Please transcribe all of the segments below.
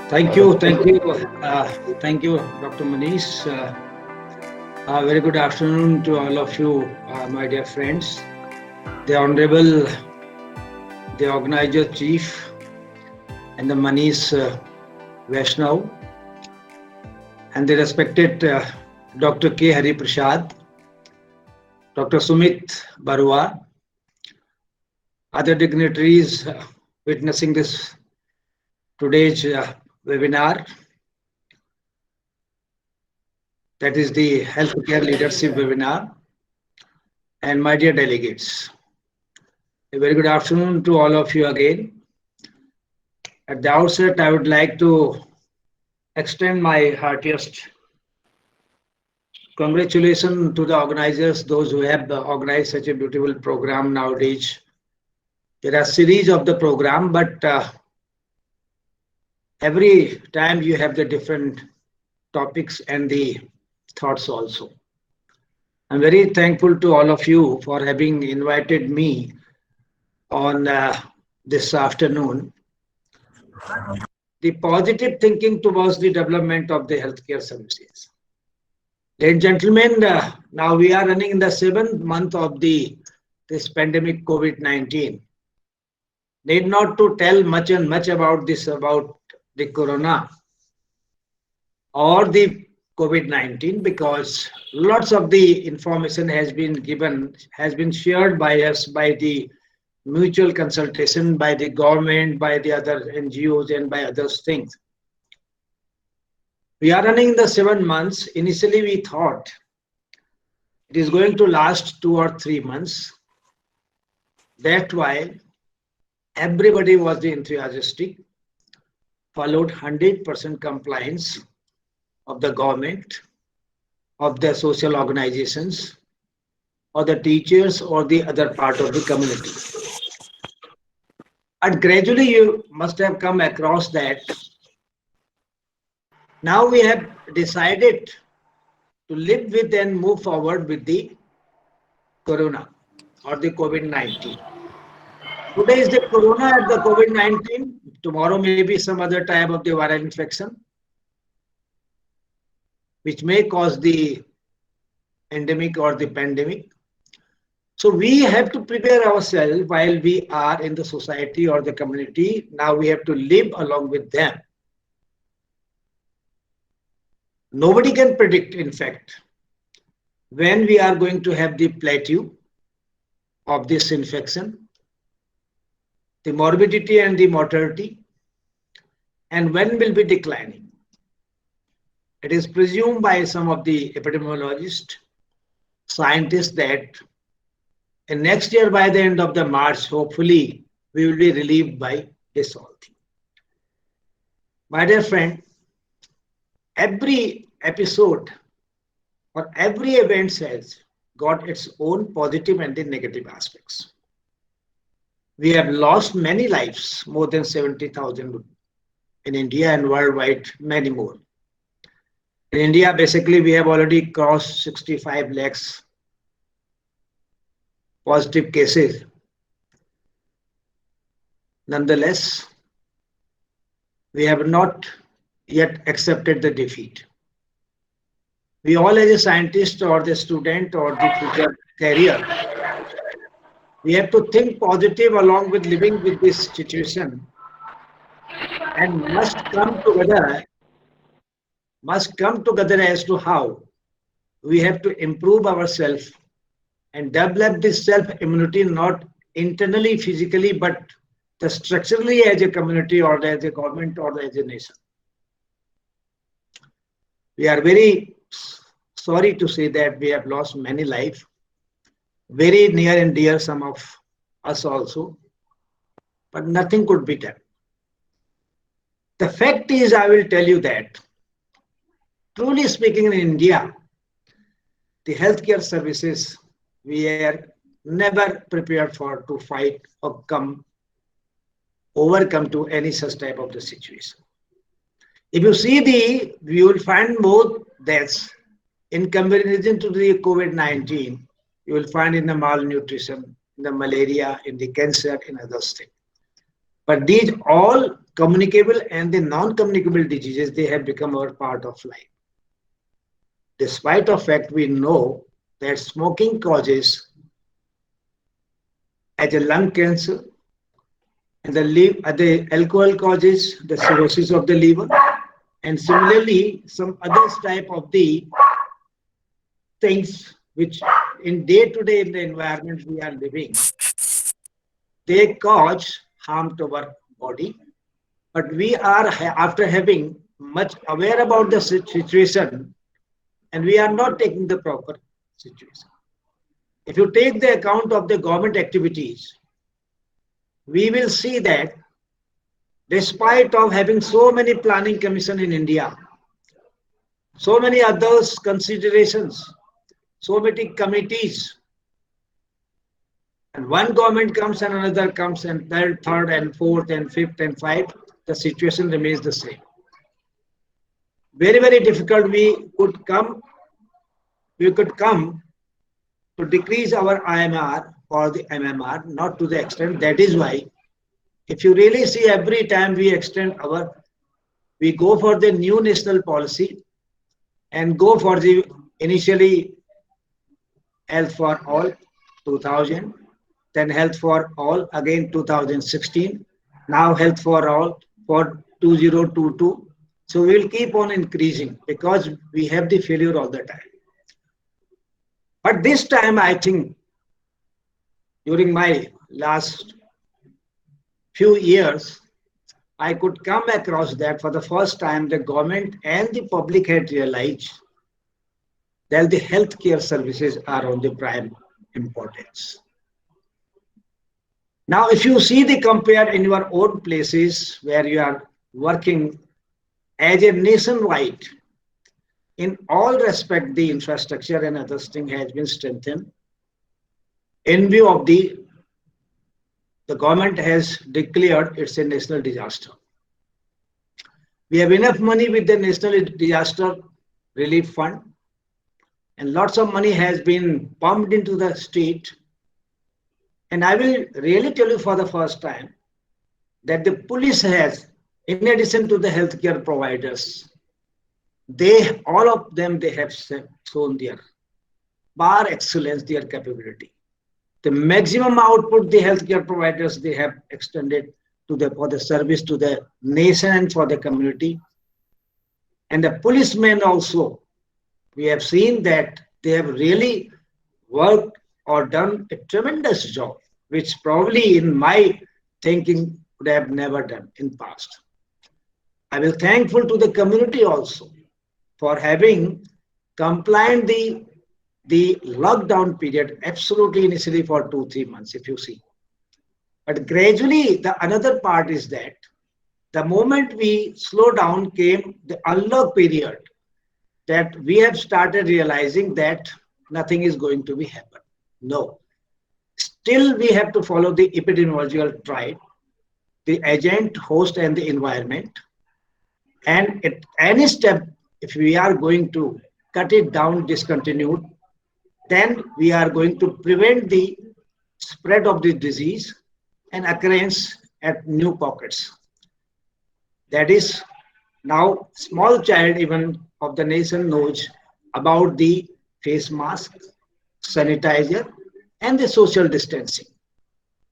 Thank you, Dr. Manish. Very good afternoon to all of you, my dear friends. The Honorable, the Organizer Chief, and the Manish Vaishnav, and the respected Dr. K. HariPrasad, Dr. Sumit Barua, other dignitaries witnessing this today's webinar, that is the Healthcare Leadership Webinar, and my dear delegates. A very good afternoon to all of you again. At the outset, I would like to extend my heartiest congratulations to the organizers, those who have organized such a beautiful program nowadays. There are series of the program, but every time you have the different topics and the thoughts also. I'm very thankful to all of you for having invited me on this afternoon. The positive thinking towards the development of the healthcare services. Ladies and gentlemen, now we are running in the 7th month of this pandemic COVID-19. Need not to tell much about the corona or the COVID-19, because lots of the information has been shared by us, by the mutual consultation, by the government, by the other NGOs, and by other things. We are running the 7 months. Initially, we thought it is going to last 2 or 3 months. That's why everybody was enthusiastic, followed 100% compliance of the government, of the social organizations, or the teachers, or the other part of the community. And gradually you must have come across that now we have decided to live with and move forward with the corona or the COVID-19. Today is the corona and the COVID-19. Tomorrow may be some other type of the viral infection, which may cause the endemic or the pandemic. So we have to prepare ourselves while we are in the society or the community. Now we have to live along with them. Nobody can predict, in fact, when we are going to have the plateau of this infection, the morbidity and the mortality, and when will be declining. It is presumed by some of the epidemiologists, scientists, that in next year, by the end of the March, hopefully we will be relieved by this whole thing. My dear friend, every episode or every event has got its own positive and the negative aspects. We have lost many lives, more than 70,000 in India, and worldwide many more. In India, basically, we have already crossed 65 lakhs positive cases. Nonetheless, we have not yet accepted the defeat. We all, as a scientist or the student or the future career, we have to think positive along with living with this situation, and must come together as to how we have to improve ourselves and develop this self-immunity, not internally, physically, but the structurally as a community or as a government or as a nation. We are very sorry to say that we have lost many lives, very near and dear, some of us also, but nothing could be done. The fact is, I will tell you that, truly speaking, in India, the healthcare services, we are never prepared for to fight or overcome to any such type of the situation. If you see you will find more deaths in comparison to the COVID-19. You will find in the malnutrition, in the malaria, in the cancer, in other things. But these all communicable and the non-communicable diseases, they have become our part of life. Despite the fact we know that smoking causes as a lung cancer, and the alcohol causes the cirrhosis of the liver, and similarly some other type of the things which in day-to-day in the environment we are living, they cause harm to our body. But we are, after having much aware about the situation, and we are not taking the proper situation. If you take the account of the government activities, we will see that despite of having so many planning commission in India, so many others considerations, so many committees, and one government comes and another comes, and third and fourth and fifth and fifth, the situation remains the same. Very, very difficult. We could come to decrease our IMR or the MMR, not to the extent. That is why, if you really see, every time we go for the new national policy and go for the initially health for all 2000, then health for all again 2016, now health for all for 2022. So we will keep on increasing because we have the failure all the time. But this time, I think, during my last few years, I could come across that for the first time, the government and the public had realized that the healthcare services are on the prime importance. Now, if you see the compare in your own places where you are working as a nationwide, in all respect, the infrastructure and other thing has been strengthened. In view of the government has declared it's a national disaster. We have enough money with the National Disaster Relief Fund, and lots of money has been pumped into the state. And I will really tell you for the first time that the police has, in addition to the healthcare providers, all of them have shown their par excellence, their capability. The maximum output the healthcare providers they have extended for the service to the nation and for the community. And the policemen also, we have seen that they have really worked or done a tremendous job, which probably in my thinking would have never done in past. I will thankful to the community also for having compliant the lockdown period absolutely initially for 2-3 months, if you see. But gradually, the another part is that the moment we slow down came the unlock period, that we have started realizing that nothing is going to be happen. No. Still, we have to follow the epidemiological triad, the agent, host, and the environment. And at any step, if we are going to cut it down, discontinued, then we are going to prevent the spread of the disease and occurrence at new pockets. That is, now small child even of the nation knows about the face mask, sanitizer, and the social distancing.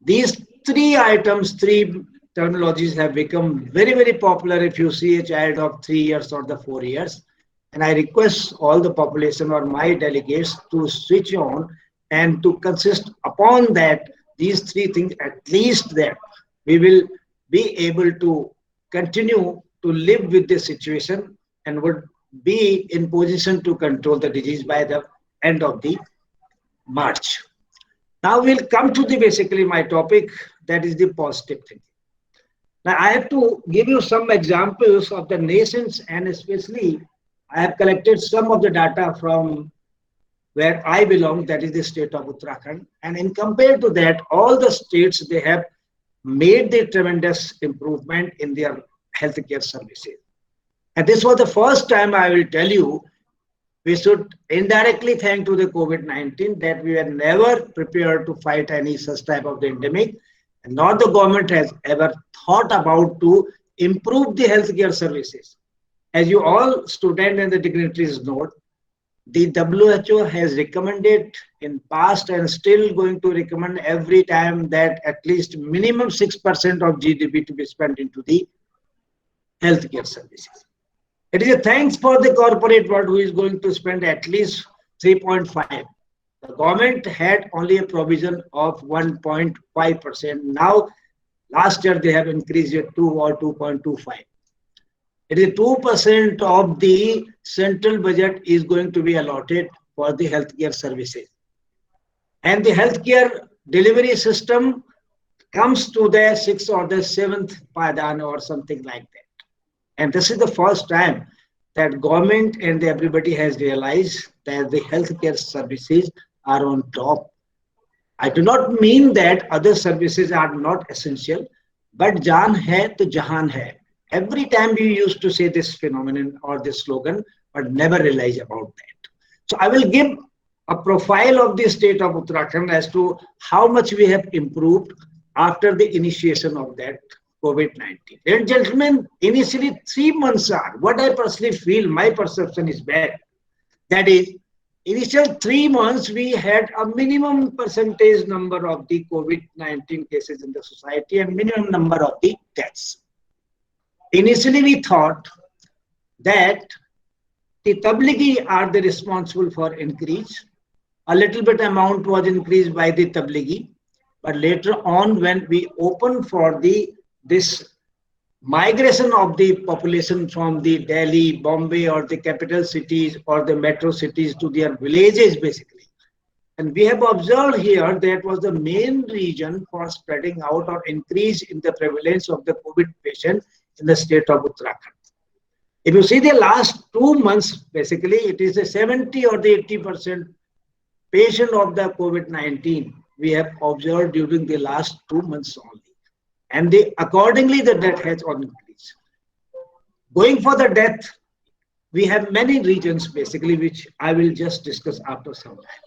These three items, three terminologies have become very, very popular if you see a child of 3 years or the 4 years. And I request all the population or my delegates to switch on and to consist upon that, these three things, at least that we will be able to continue to live with this situation and would be in position to control the disease by the end of the March. Now we'll come to the basically my topic, that is the positive thinking. Now I have to give you some examples of the nations, and especially I have collected some of the data from where I belong, that is the state of Uttarakhand. And in compared to that, all the states, they have made the tremendous improvement in their healthcare services. And this was the first time I will tell you, we should indirectly thank to the COVID-19 that we were never prepared to fight any such type of the endemic. Nor the government has ever thought about to improve the healthcare services. As you all students and the dignitaries know, the WHO has recommended in past and still going to recommend every time that at least minimum 6% of GDP to be spent into the healthcare services. It is a thanks for the corporate world who is going to spend at least 3.5. The government had only a provision of 1.5%. Now, last year they have increased it to 2.25. It is 2% of the central budget is going to be allotted for the healthcare services. And the healthcare delivery system comes to the sixth or the seventh padan or something like that. And this is the first time that government and everybody has realized that the healthcare services are on top. I do not mean that other services are not essential, but jaan hai to jahan hai. Every time we used to say this phenomenon or this slogan, but never realize about that. So I will give a profile of the state of Uttarakhand as to how much we have improved after the initiation of that COVID-19. Ladies and gentlemen, initially 3 months are what I personally feel, my perception is bad. That is, initial 3 months we had a minimum percentage number of the COVID-19 cases in the society and minimum number of the deaths. Initially we thought that the Tablighi are the responsible for increase. A little bit amount was increased by the Tablighi, but later on when we opened for this migration of the population from the Delhi, Bombay or the capital cities or the metro cities to their villages basically. And we have observed here that was the main reason for spreading out or increase in the prevalence of the COVID patient in the state of Uttarakhand. If you see the last 2 months, basically it is a 70 or the 80% patient of the COVID-19 we have observed during the last 2 months only. And accordingly, the death has increased. Going for the death, we have many regions basically, which I will just discuss after some time.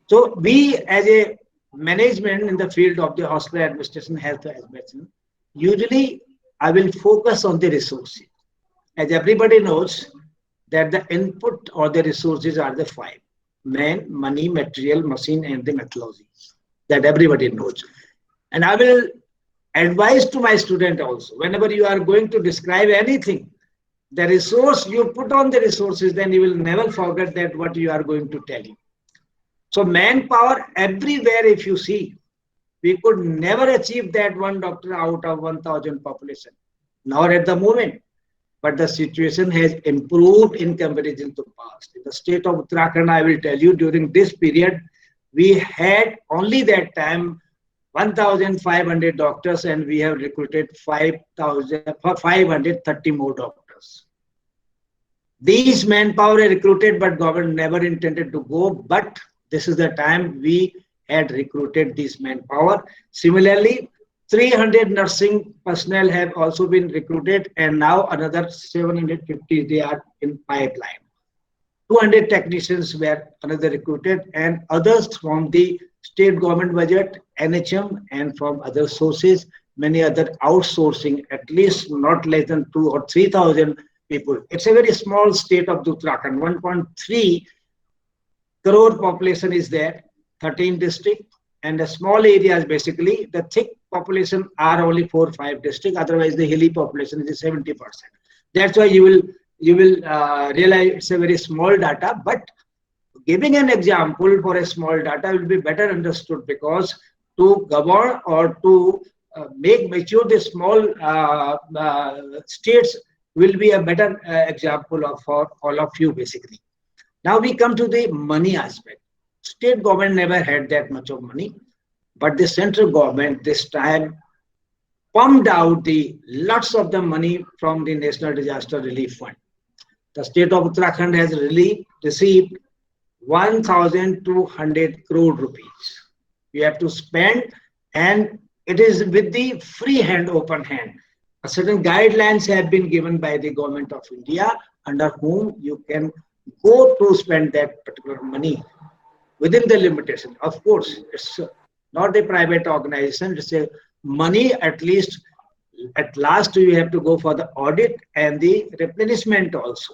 So we as a management in the field of the hospital administration, health as medicine, usually I will focus on the resources. As everybody knows that the input or the resources are the 5: man, money, material, machine, and the methodology. That everybody knows. And I will advise to my student also, whenever you are going to describe anything, the resource you put on the resources, then you will never forget that what you are going to tell you. So manpower everywhere, if you see, we could never achieve that one doctor out of 1,000 population, nor at the moment. But the situation has improved in comparison to past. In the state of Uttarakhand, I will tell you, during this period, we had only that time 1,500 doctors and we have recruited 530 more doctors. These manpower are recruited, but government never intended to go. But this is the time we had recruited this manpower. Similarly, 300 nursing personnel have also been recruited, and now another 750 they are in pipeline. 200 technicians were another recruited, and others from the state government budget, NHM, and from other sources, many other outsourcing, at least not less than 2,000 or 3,000 people. It's a very small state of Uttarakhand. 1.3 crore population is there, 13 districts, and the small areas basically, the thick population are only 4 or 5 districts. Otherwise, the hilly population is 70%. That's why you will realize it's a very small data, but giving an example for a small data will be better understood, because to govern or to make mature the small states will be a better example for all of you basically. Now we come to the money aspect. State government never had that much of money, but the central government this time pumped out the lots of the money from the National Disaster Relief Fund. The state of Uttarakhand has received 1,200 crore rupees. We have to spend, and it is with the free hand, open hand. A certain guidelines have been given by the government of India under whom you can go to spend that particular money within the limitation. Of course, it's not a private organization. It's a money, at least at last you have to go for the audit and the replenishment also.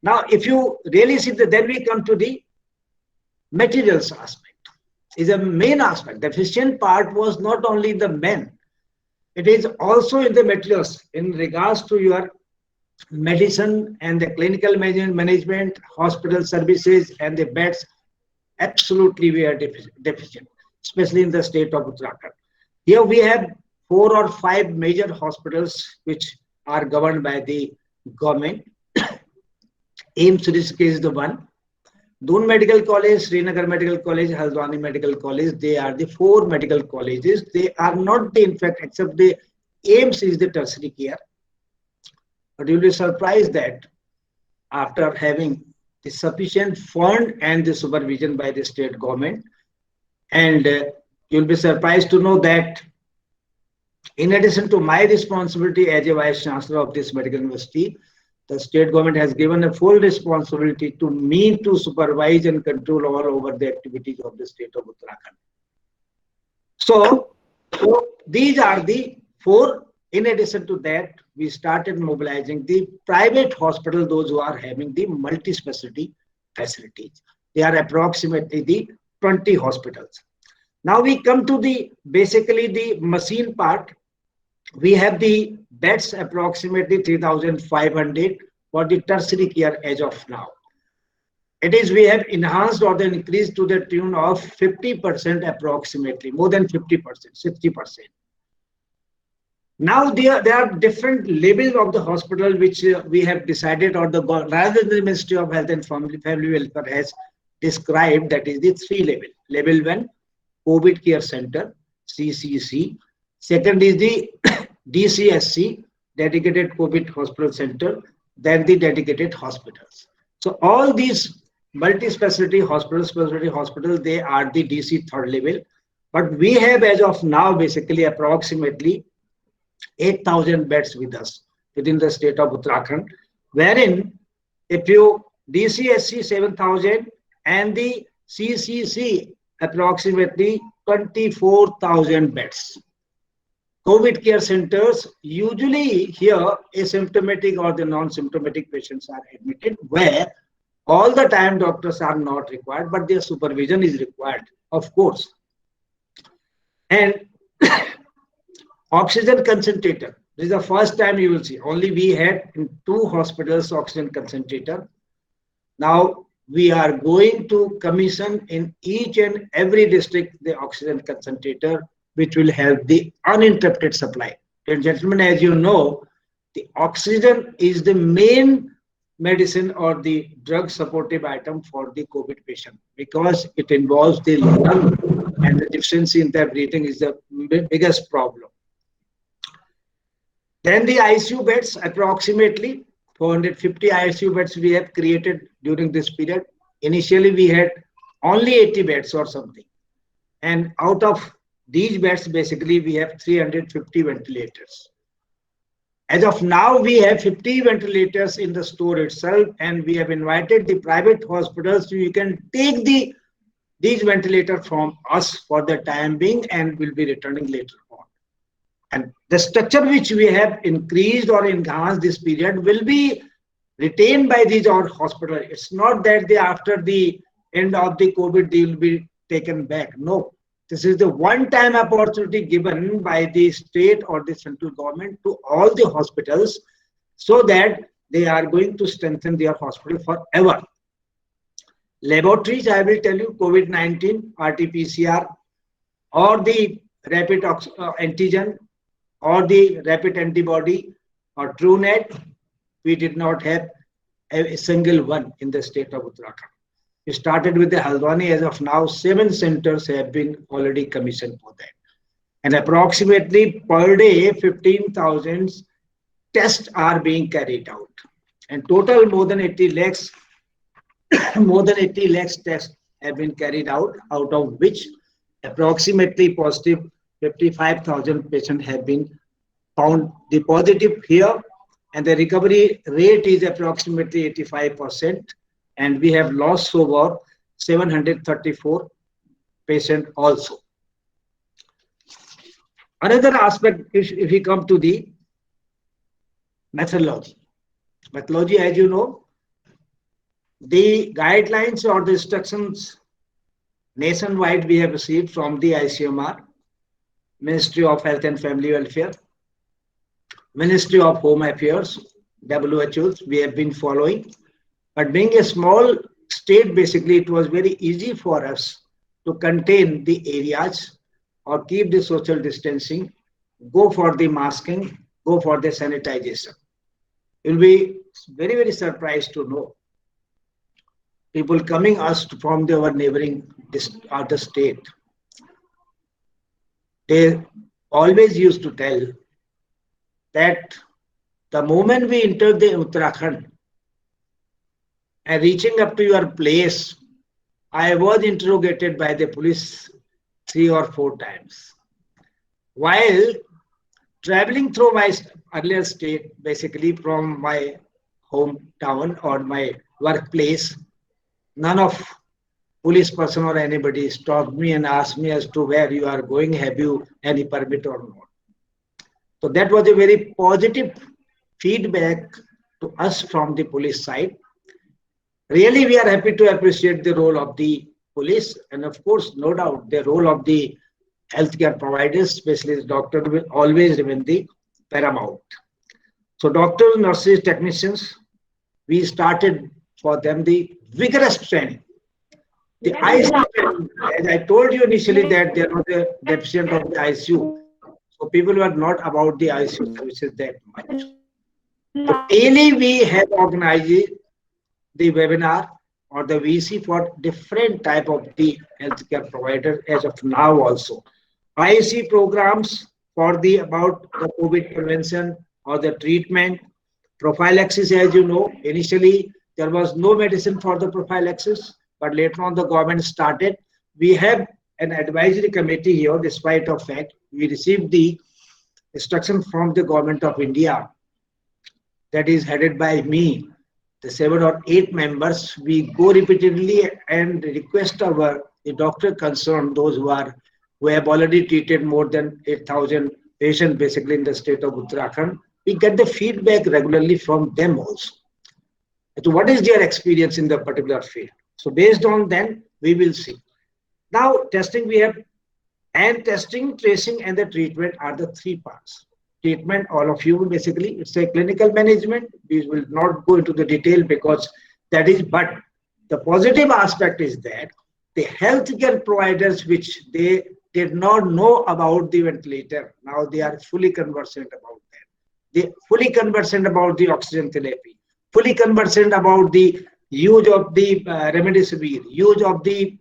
Now, if you really see that, then we come to the materials aspect. Is a main aspect. The efficient part was not only the men, it is also in the materials in regards to your medicine and the clinical management, hospital services and the beds. Absolutely we are deficient, especially in the state of Uttarakhand. Here we have 4 or 5 major hospitals which are governed by the government. AIIMS Rishikesh is the one. Doon Medical College, Srinagar Medical College, Haldwani Medical College, they are the 4 medical colleges. They are not the, in fact, except the AIIMS is the tertiary care. But you'll be surprised that after having the sufficient fund and the supervision by the state government, and you'll be surprised to know that in addition to my responsibility as a Vice Chancellor of this medical university, the state government has given a full responsibility to me to supervise and control all over the activities of the state of Uttarakhand. So these are the 4. In addition to that, we started mobilizing the private hospital, those who are having the multi-specialty facilities. They are approximately the 20 hospitals. Now we come to the basically the machine part. We have the beds approximately 3,500 for the tertiary care as of now. It is we have enhanced or then increased to the tune of 50% approximately, more than 50%, 60%. Now there are different levels of the hospital which we have decided, or the rather than the Ministry of Health and Family Welfare has described, that is the 3 level. Level 1, COVID Care Center, CCC. Second is the DCSC, Dedicated COVID Hospital Center, then the dedicated hospitals. So all these multi-specialty hospitals, they are the DC 3rd level. But we have as of now basically approximately 8,000 beds with us within the state of Uttarakhand, wherein if you DCSC 7,000 and the CCC approximately 24,000 beds. COVID care centers, usually here asymptomatic or the non-symptomatic patients are admitted, where all the time doctors are not required, but their supervision is required, of course. And oxygen concentrator, this is the first time you will see. Only we had in 2 hospitals oxygen concentrator. Now we are going to commission in each and every district the oxygen concentrator, which will help the uninterrupted supply. And gentlemen, as you know, the oxygen is the main medicine or the drug supportive item for the COVID patient, because it involves the lung, and the deficiency in their breathing is the biggest problem. Then the ICU beds, approximately 450 ICU beds we have created during this period. Initially, we had only 80 beds or something. And out of these beds, basically, we have 350 ventilators. As of now, we have 50 ventilators in the store itself, and we have invited the private hospitals so you can take these ventilators from us for the time being, and will be returning later on. And the structure which we have increased or enhanced this period will be retained by these hospitals. It's not that they, after the end of the COVID, they will be taken back. No. This is the one-time opportunity given by the state or the central government to all the hospitals, so that they are going to strengthen their hospital forever. Laboratories, I will tell you, COVID-19, RT-PCR, or the rapid antigen, or the rapid antibody, or TrueNet, we did not have a single one in the state of Uttarakhand. We started with the Haldwani. As of now, 7 centers have been already commissioned for that. And approximately per day, 15,000 tests are being carried out. And total more than 80 lakhs tests have been carried out of which approximately positive 55,000 patients have been found the positive here. And the recovery rate is approximately 85%. And we have lost over 734 patients also. Another aspect, if we come to the methodology. Methodology, as you know, the guidelines or the instructions nationwide we have received from the ICMR, Ministry of Health and Family Welfare, Ministry of Home Affairs, WHOs, we have been following. But being a small state, basically, it was very easy for us to contain the areas or keep the social distancing, go for the masking, go for the sanitization. You'll be very, very surprised to know people coming us from our neighboring other state. They always used to tell that the moment we entered the Uttarakhand and reaching up to your place, I was interrogated by the police 3 or 4 times. While traveling through my earlier state, basically from my hometown or my workplace, none of police person or anybody stopped me and asked me as to where you are going, have you any permit or not. So that was a very positive feedback to us from the police side. Really, we are happy to appreciate the role of the police, and of course, no doubt, the role of the healthcare providers, especially the doctor, will always remain the paramount. So doctors, nurses, technicians, we started for them the vigorous training. The ICU, as I told you initially that there was a deficit of the ICU. So people were not about the ICU services that much. So daily we have organized the webinar or the VC for different type of the healthcare provider as of now also. IC programs for the about the COVID prevention or the treatment, prophylaxis, as you know, initially there was no medicine for the prophylaxis, but later on the government started. We have an advisory committee here, despite of fact, we received the instruction from the government of India that is headed by me, the 7 or 8 members. We go repeatedly and request the doctor concerned, those who have already treated more than 8,000 patients basically in the state of Uttarakhand. We get the feedback regularly from them also. So what is their experience in the particular field? So based on that, we will see. Now testing we have, and testing, tracing, and the treatment are the 3 parts. Treatment, all of you basically, it's a clinical management. We will not go into the detail because that is, but the positive aspect is that the healthcare providers, which they did not know about the ventilator, now they are fully conversant about that. They fully conversant about the oxygen therapy, fully conversant about the use of the remdesivir, use of the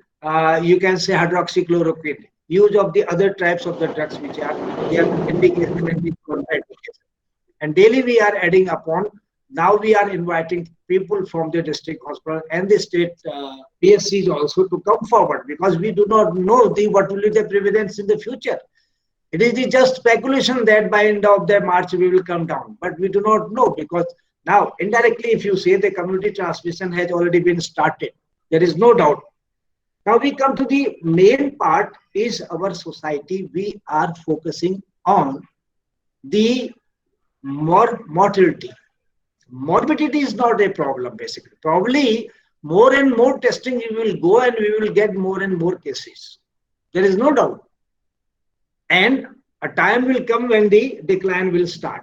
you can say hydroxychloroquine, use of the other types of the drugs which are indication and the contraindication. And daily we are adding upon. Now we are inviting people from the district hospital and the state PSCs also to come forward, because we do not know what will be the prevalence in the future. It is just speculation that by end of the March we will come down, but we do not know, because now indirectly if you say the community transmission has already been started, there is no doubt. Now we come to the main part is our society. We are focusing on the mortality. Morbidity is not a problem basically. Probably more and more testing we will go and we will get more and more cases. There is no doubt. And a time will come when the decline will start.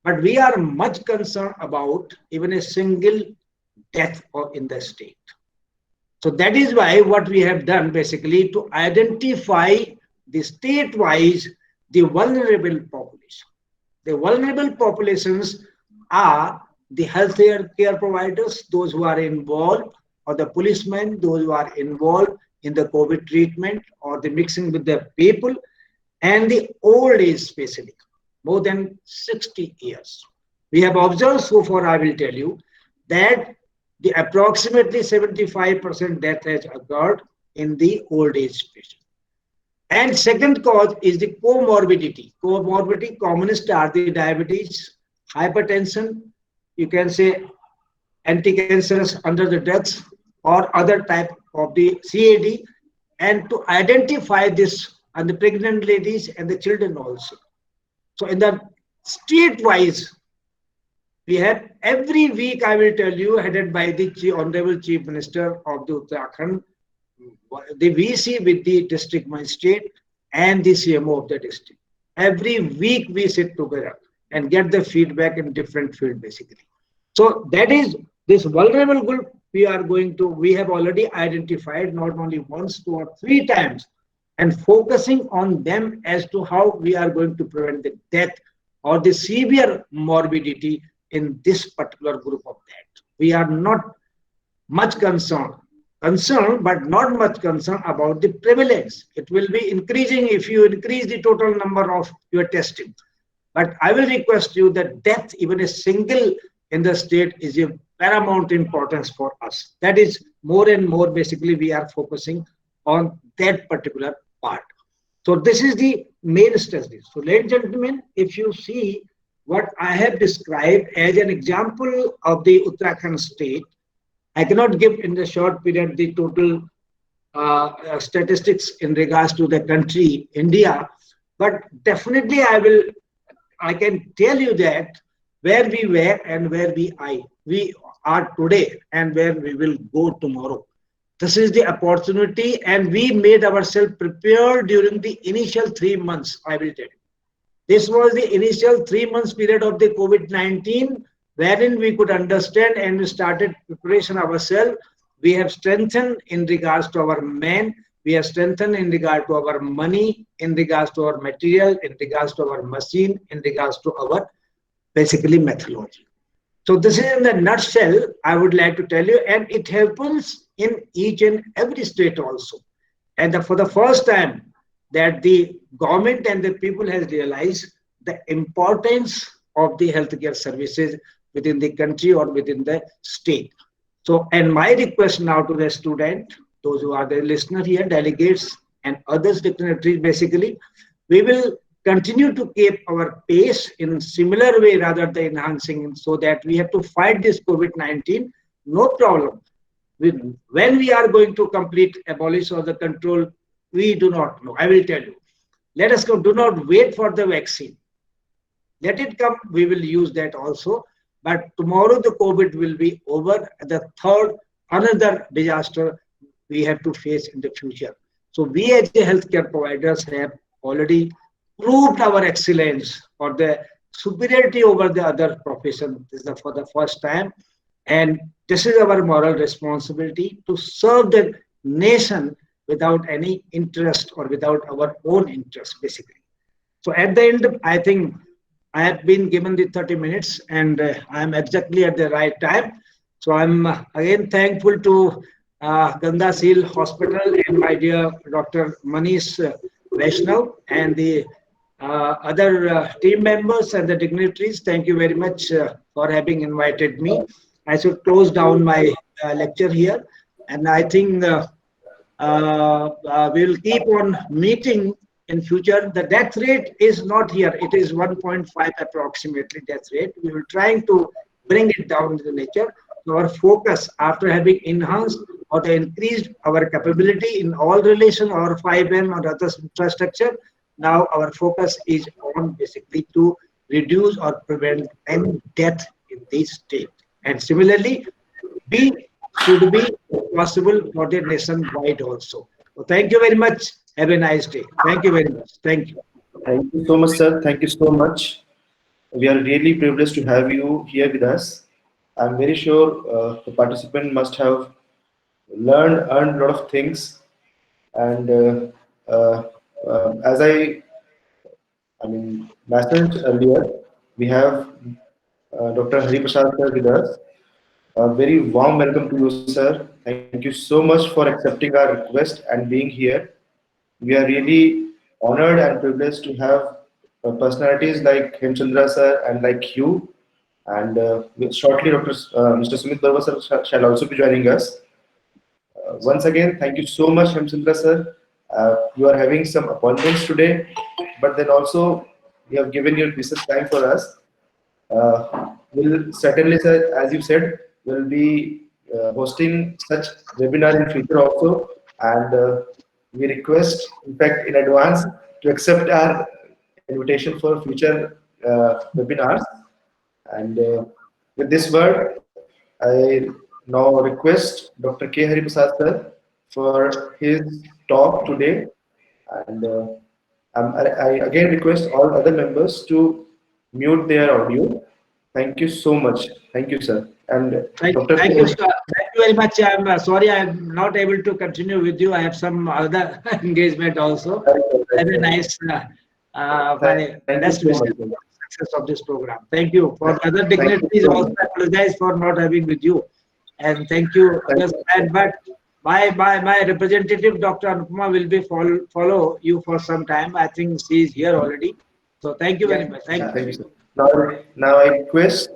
But we are much concerned about even a single death in the state. So that is why what we have done basically to identify the state-wise the vulnerable population. The vulnerable populations are the healthcare care providers, those who are involved, or the policemen, those who are involved in the COVID treatment or the mixing with the people, and the old age especially, more than 60 years. We have observed so far, I will tell you, that the approximately 75% death has occurred in the old age patient. And second cause is the comorbidity. Comorbidity, commonest are the diabetes, hypertension, you can say anti-cancerous under the drugs or other type of the CAD. And to identify this and the pregnant ladies and the children also. So in the state-wise, we have every week, I will tell you, headed by the Honorable Chief Minister of the Uttarakhand, the VC with the district magistrate and the CMO of the district. Every week we sit together and get the feedback in different field basically. So that is this vulnerable group we have already identified not only once, 2 or 3 times, and focusing on them as to how we are going to prevent the death or the severe morbidity in this particular group of that. We are not much concerned, but not much concerned about the prevalence. It will be increasing if you increase the total number of your testing. But I will request you that death, even a single in the state, is of paramount importance for us. That is more and more basically we are focusing on that particular part. So this is the main strategy. So ladies and gentlemen, if you see what I have described as an example of the Uttarakhand state, I cannot give in the short period the total statistics in regards to the country, India, but definitely I can tell you that where we were and where we are today and where we will go tomorrow. This is the opportunity, and we made ourselves prepared during the initial 3 months, I will tell you. This was the initial 3 months period of the COVID-19, wherein we could understand and we started preparation ourselves. We have strengthened in regards to our men, we have strengthened in regard to our money, in regards to our material, in regards to our machine, in regards to our basically methodology. So this is in the nutshell, I would like to tell you, and it happens in each and every state also. And for the first time that the government and the people has realized the importance of the healthcare services within the country or within the state. So, and my request now to the student, those who are the listener here, delegates and others dignitaries basically, we will continue to keep our pace in similar way rather than enhancing, so that we have to fight this COVID-19, no problem. When we are going to complete, abolish or the control, we do not know. I will tell you. Let us go, do not wait for the vaccine. Let it come, we will use that also. But tomorrow the COVID will be over. The third, another disaster we have to face in the future. So we as the healthcare providers have already proved our excellence or the superiority over the other profession. This is for the first time. And this is our moral responsibility to serve the nation without any interest or without our own interest, basically. So at the end, I think I have been given the 30 minutes and I am exactly at the right time. So I'm again thankful to GANGASHEEL Hospital and my dear Dr. Manish Vaishnav and the other team members and the dignitaries. Thank you very much for having invited me. I should close down my lecture here, and I think we will keep on meeting in future. The death rate is not here. It is 1.5 approximately death rate. We will trying to bring it down to the nature. So our focus after having enhanced or increased our capability in all relation or 5M or other infrastructure, now our focus is on basically to reduce or prevent any death in this state. And similarly, B should be possible for the nationwide also. So thank you very much. Have a nice day. Thank you very much. Thank you. Thank you so much, sir. Thank you so much. We are really privileged to have you here with us. I'm very sure the participant must have earned a lot of things. And as I mentioned earlier, we have Dr. HariPrasad sir with us. A very warm welcome to you, sir. Thank you so much for accepting our request and being here. We are really honored and privileged to have personalities like Hemchandra sir and like you. And shortly, Mr. Sumit Barua sir shall also be joining us. Once again, thank you so much, Hemchandra sir. You are having some appointments today, but then also you have given your precious time for us. We'll certainly, sir, as you said, we'll be hosting such webinar in future also, and we request, in fact, in advance to accept our invitation for future webinars. And with this word, I now request Dr. K. Hariprasad sir for his talk today. And I again request all other members to mute their audio. Thank you so much. Thank you, sir. And Dr. Thank you, K. sir. Thank you very much. I'm sorry I'm not able to continue with you. I have some other engagement also. Have a nice, my Thank you best so much, wishes sir. for the success of this program. Thank you. For the other Thank you dignitaries, so also much. I apologize for not having with you. And thank you, Thank others. you. But my representative, Dr. Anupama, will be follow you for some time. I think she is here already. So thank you very much. Thank Yeah, thank you. you, sir. Now I request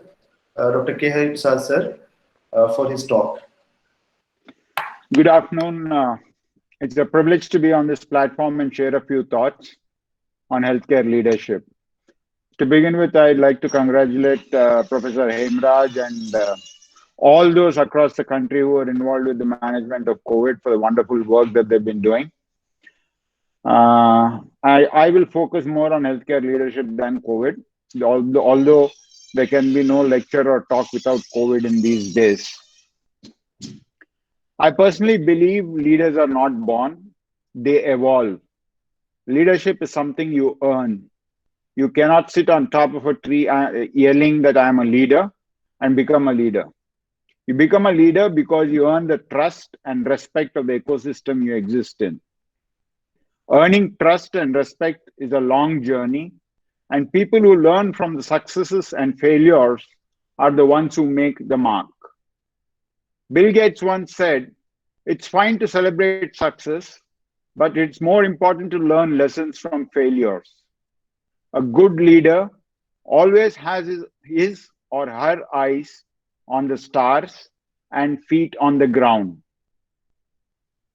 Dr. K. Hari Prasad sir for his talk. Good afternoon. It's a privilege to be on this platform and share a few thoughts on healthcare leadership. To begin with, I'd like to congratulate Professor Hemraj and all those across the country who are involved with the management of COVID for the wonderful work that they've been doing. I will focus more on healthcare leadership than COVID, although there can be no lecture or talk without COVID in these days. I personally believe leaders are not born, they evolve. Leadership is something you earn. You cannot sit on top of a tree yelling that I am a leader and become a leader. You become a leader because you earn the trust and respect of the ecosystem you exist in. Earning trust and respect is a long journey, and people who learn from the successes and failures are the ones who make the mark. Bill Gates once said, "It's fine to celebrate success, but it's more important to learn lessons from failures." A good leader always has his or her eyes on the stars and feet on the ground.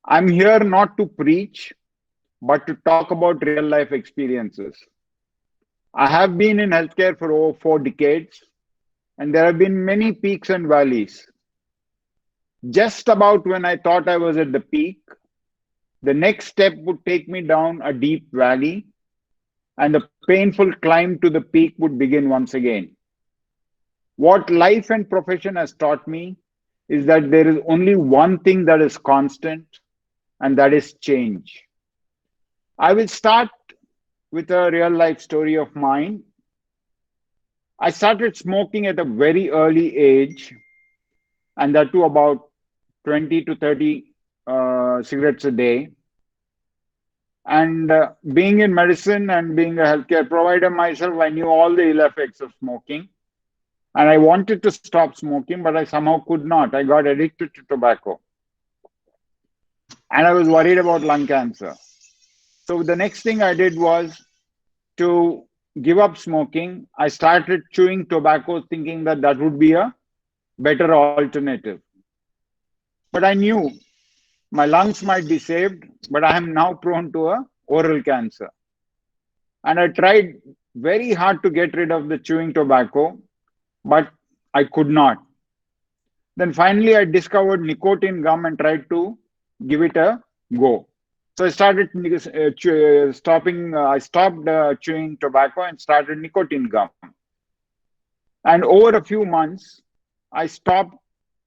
I'm here not to preach, but to talk about real life experiences. I have been in healthcare for over 4 decades, and there have been many peaks and valleys. Just about when I thought I was at the peak, the next step would take me down a deep valley, and the painful climb to the peak would begin once again. What life and profession has taught me is that there is only one thing that is constant, and that is change. I will start with a real life story of mine. I started smoking at a very early age, and that too about 20 to 30 cigarettes a day. And being in medicine and being a healthcare provider myself, I knew all the ill effects of smoking. And I wanted to stop smoking, but I somehow could not. I got addicted to tobacco. And I was worried about lung cancer. So the next thing I did was to give up smoking. I started chewing tobacco, thinking that that would be a better alternative. But I knew my lungs might be saved, but I am now prone to a oral cancer. And I tried very hard to get rid of the chewing tobacco, but I could not. Then finally, I discovered nicotine gum and tried to give it a go. So I started I stopped chewing tobacco and started nicotine gum. And over a few months, I stopped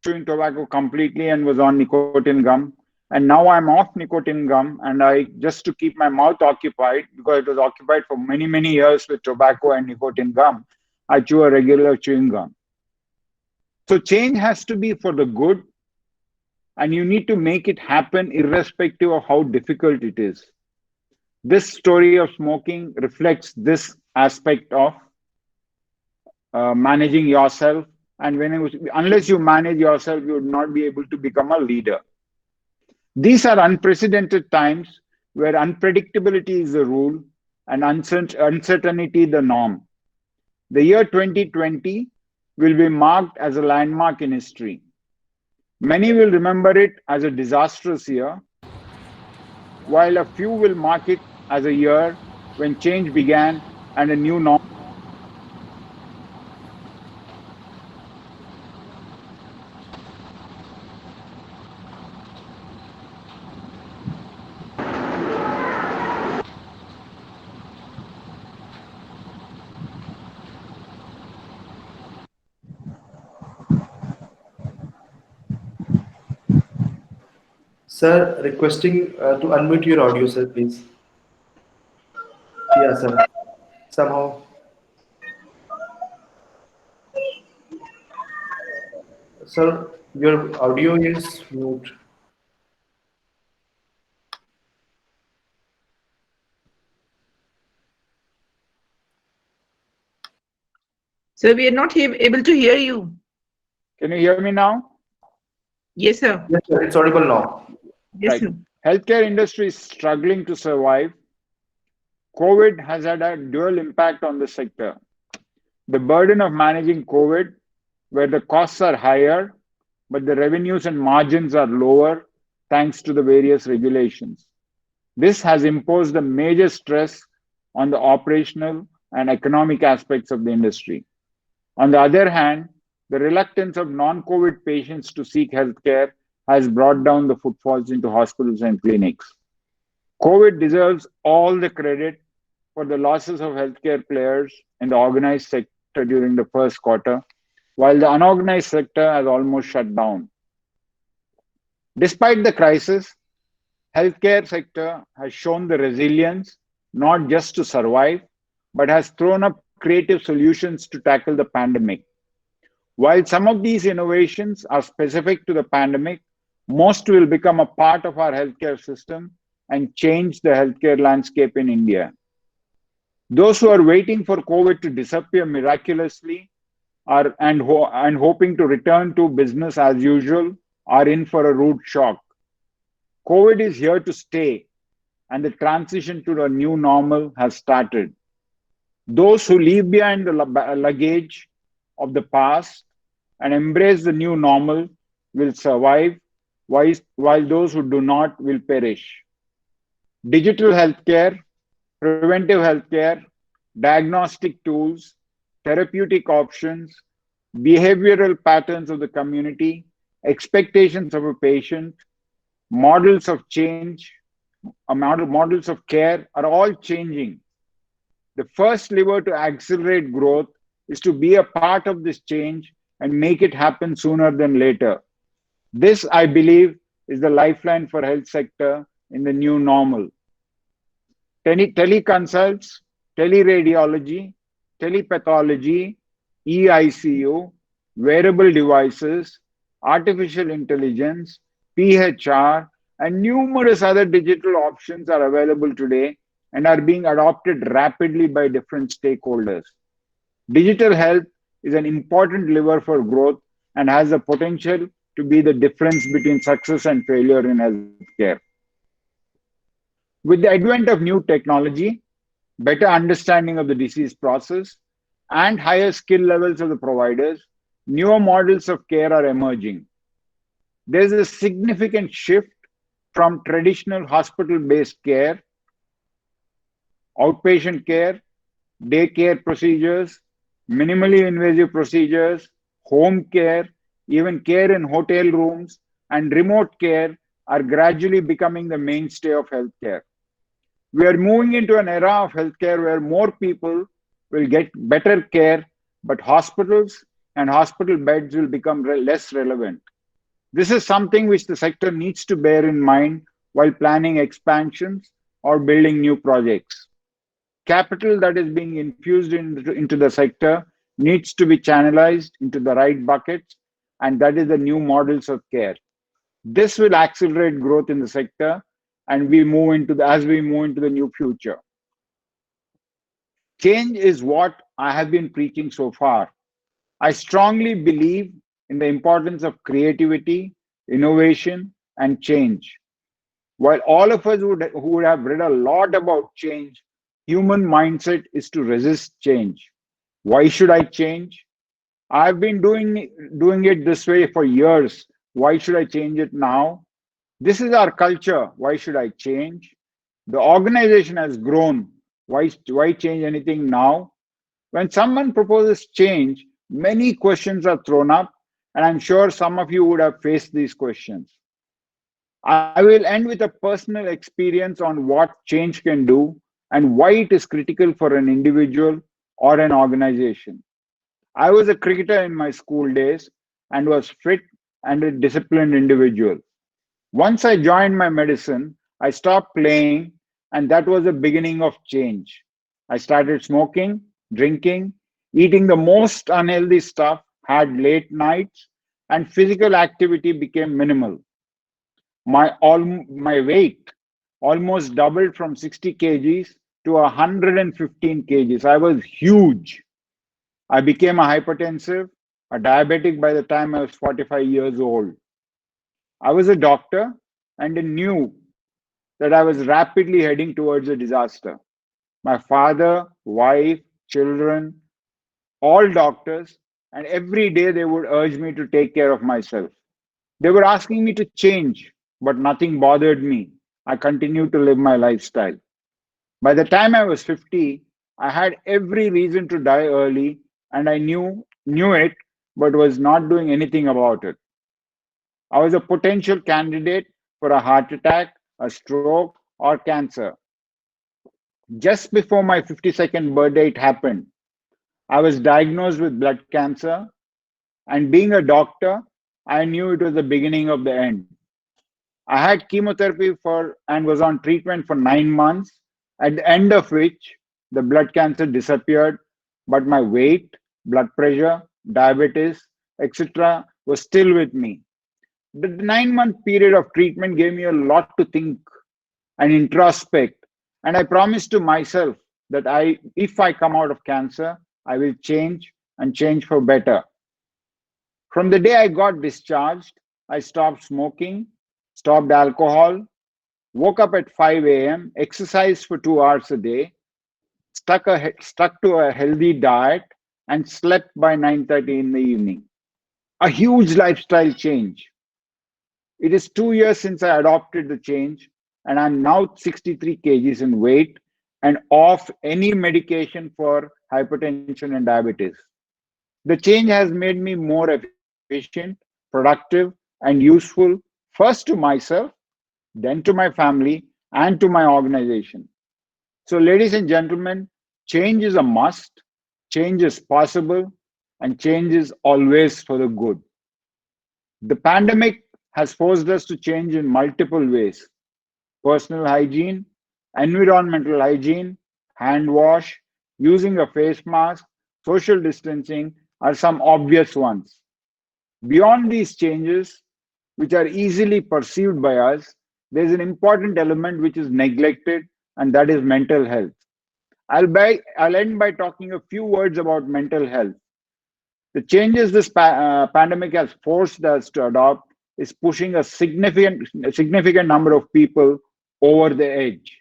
chewing tobacco completely and was on nicotine gum. And now I'm off nicotine gum, and I just to keep my mouth occupied, because it was occupied for many, many years with tobacco and nicotine gum, I chew a regular chewing gum. So change has to be for the good, and you need to make it happen irrespective of how difficult it is. This story of smoking reflects this aspect of managing yourself. And unless you manage yourself, you would not be able to become a leader. These are unprecedented times where unpredictability is the rule and uncertainty the norm. The year 2020 will be marked as a landmark in history. Many will remember it as a disastrous year, while a few will mark it as a year when change began and a new norm. Sir, requesting to unmute your audio, sir, please. Yeah, sir. Somehow, sir, your audio is mute. So we are not able to hear you. Can you hear me now? Yes, sir. Yes, sir, it's audible now. Yes, Right. sir. Healthcare industry is struggling to survive. COVID has had a dual impact on the sector. The burden of managing COVID, where the costs are higher, but the revenues and margins are lower thanks to the various regulations. This has imposed a major stress on the operational and economic aspects of the industry. On the other hand, the reluctance of non-COVID patients to seek healthcare has brought down the footfalls into hospitals and clinics. COVID deserves all the credit for the losses of healthcare players in the organized sector during the first quarter, while the unorganized sector has almost shut down. Despite the crisis, healthcare sector has shown the resilience not just to survive, but has thrown up creative solutions to tackle the pandemic. While some of these innovations are specific to the pandemic, most will become a part of our healthcare system and change the healthcare landscape in India. Those who are waiting for COVID to disappear miraculously and hoping to return to business as usual are in for a rude shock. COVID is here to stay, and the transition to a new normal has started. Those who leave behind the luggage of the past and embrace the new normal will survive, while those who do not will perish. Digital healthcare, preventive healthcare, diagnostic tools, therapeutic options, behavioral patterns of the community, expectations of a patient, models of change, models of care are all changing. The first lever to accelerate growth is to be a part of this change and make it happen sooner than later. This, I believe, is the lifeline for health sector in the new normal. Teleconsults, teleradiology, telepathology, EICU, wearable devices, artificial intelligence, PHR, and numerous other digital options are available today and are being adopted rapidly by different stakeholders. Digital health is an important lever for growth and has the potential to be the difference between success and failure in healthcare. With the advent of new technology, better understanding of the disease process, and higher skill levels of the providers, newer models of care are emerging. There is a significant shift from traditional hospital-based care, outpatient care, day care procedures, minimally invasive procedures, home care, even care in hotel rooms, and remote care are gradually becoming the mainstay of healthcare. We are moving into an era of healthcare where more people will get better care, but hospitals and hospital beds will become less relevant. This is something which the sector needs to bear in mind while planning expansions or building new projects. Capital that is being infused into the sector needs to be channelized into the right buckets, and that is the new models of care. This will accelerate growth in the sector and as we move into the new future. Change is what I have been preaching so far. I strongly believe in the importance of creativity, innovation, and change. While all of us who would have read a lot about change, human mindset is to resist change. Why should I change? I've been doing it this way for years. Why should I change it now? This is our culture. Why should I change? The organization has grown. Why change anything now? When someone proposes change, many questions are thrown up, and I'm sure some of you would have faced these questions. I will end with a personal experience on what change can do and why it is critical for an individual or an organization. I was a cricketer in my school days and was fit and a disciplined individual. Once I joined my medicine, I stopped playing, and that was the beginning of change. I started smoking, drinking, eating the most unhealthy stuff, had late nights, and physical activity became minimal. My weight almost doubled from 60 kgs to 115 kgs. I was huge. I became a hypertensive, a diabetic by the time I was 45 years old. I was a doctor and knew that I was rapidly heading towards a disaster. My father, wife, children, all doctors, and every day they would urge me to take care of myself. They were asking me to change, but nothing bothered me. I continued to live my lifestyle. By the time I was 50, I had every reason to die early, and I knew it, but was not doing anything about it. I was a potential candidate for a heart attack, a stroke, or cancer. Just before my 52nd birthday, it happened. I was diagnosed with blood cancer, and being a doctor, I knew it was the beginning of the end. I had chemotherapy for and was on treatment for 9 months, at the end of which the blood cancer disappeared, but my weight, blood pressure, diabetes, etc., was still with me. The 9 month period of treatment gave me a lot to think and introspect, and I promised to myself that if I come out of cancer, I will change and change for better. From the day I got discharged, I stopped smoking, stopped alcohol, woke up at 5 a.m., exercised for 2 hours a day, stuck to a healthy diet, and slept by 9:30 in the evening. A huge lifestyle change. It is 2 years since I adopted the change, and I'm now 63 kgs in weight and off any medication for hypertension and diabetes. The change has made me more efficient, productive, and useful, first to myself, then to my family, and to my organization. So, ladies and gentlemen, change is a must, change is possible, and change is always for the good. The pandemic has forced us to change in multiple ways: personal hygiene, environmental hygiene, hand wash, using a face mask, social distancing are some obvious ones. Beyond these changes, which are easily perceived by us, there is an important element which is neglected, and that is mental health. I'll end by talking a few words about mental health. The changes this pandemic has forced us to adopt is pushing a significant number of people over the edge.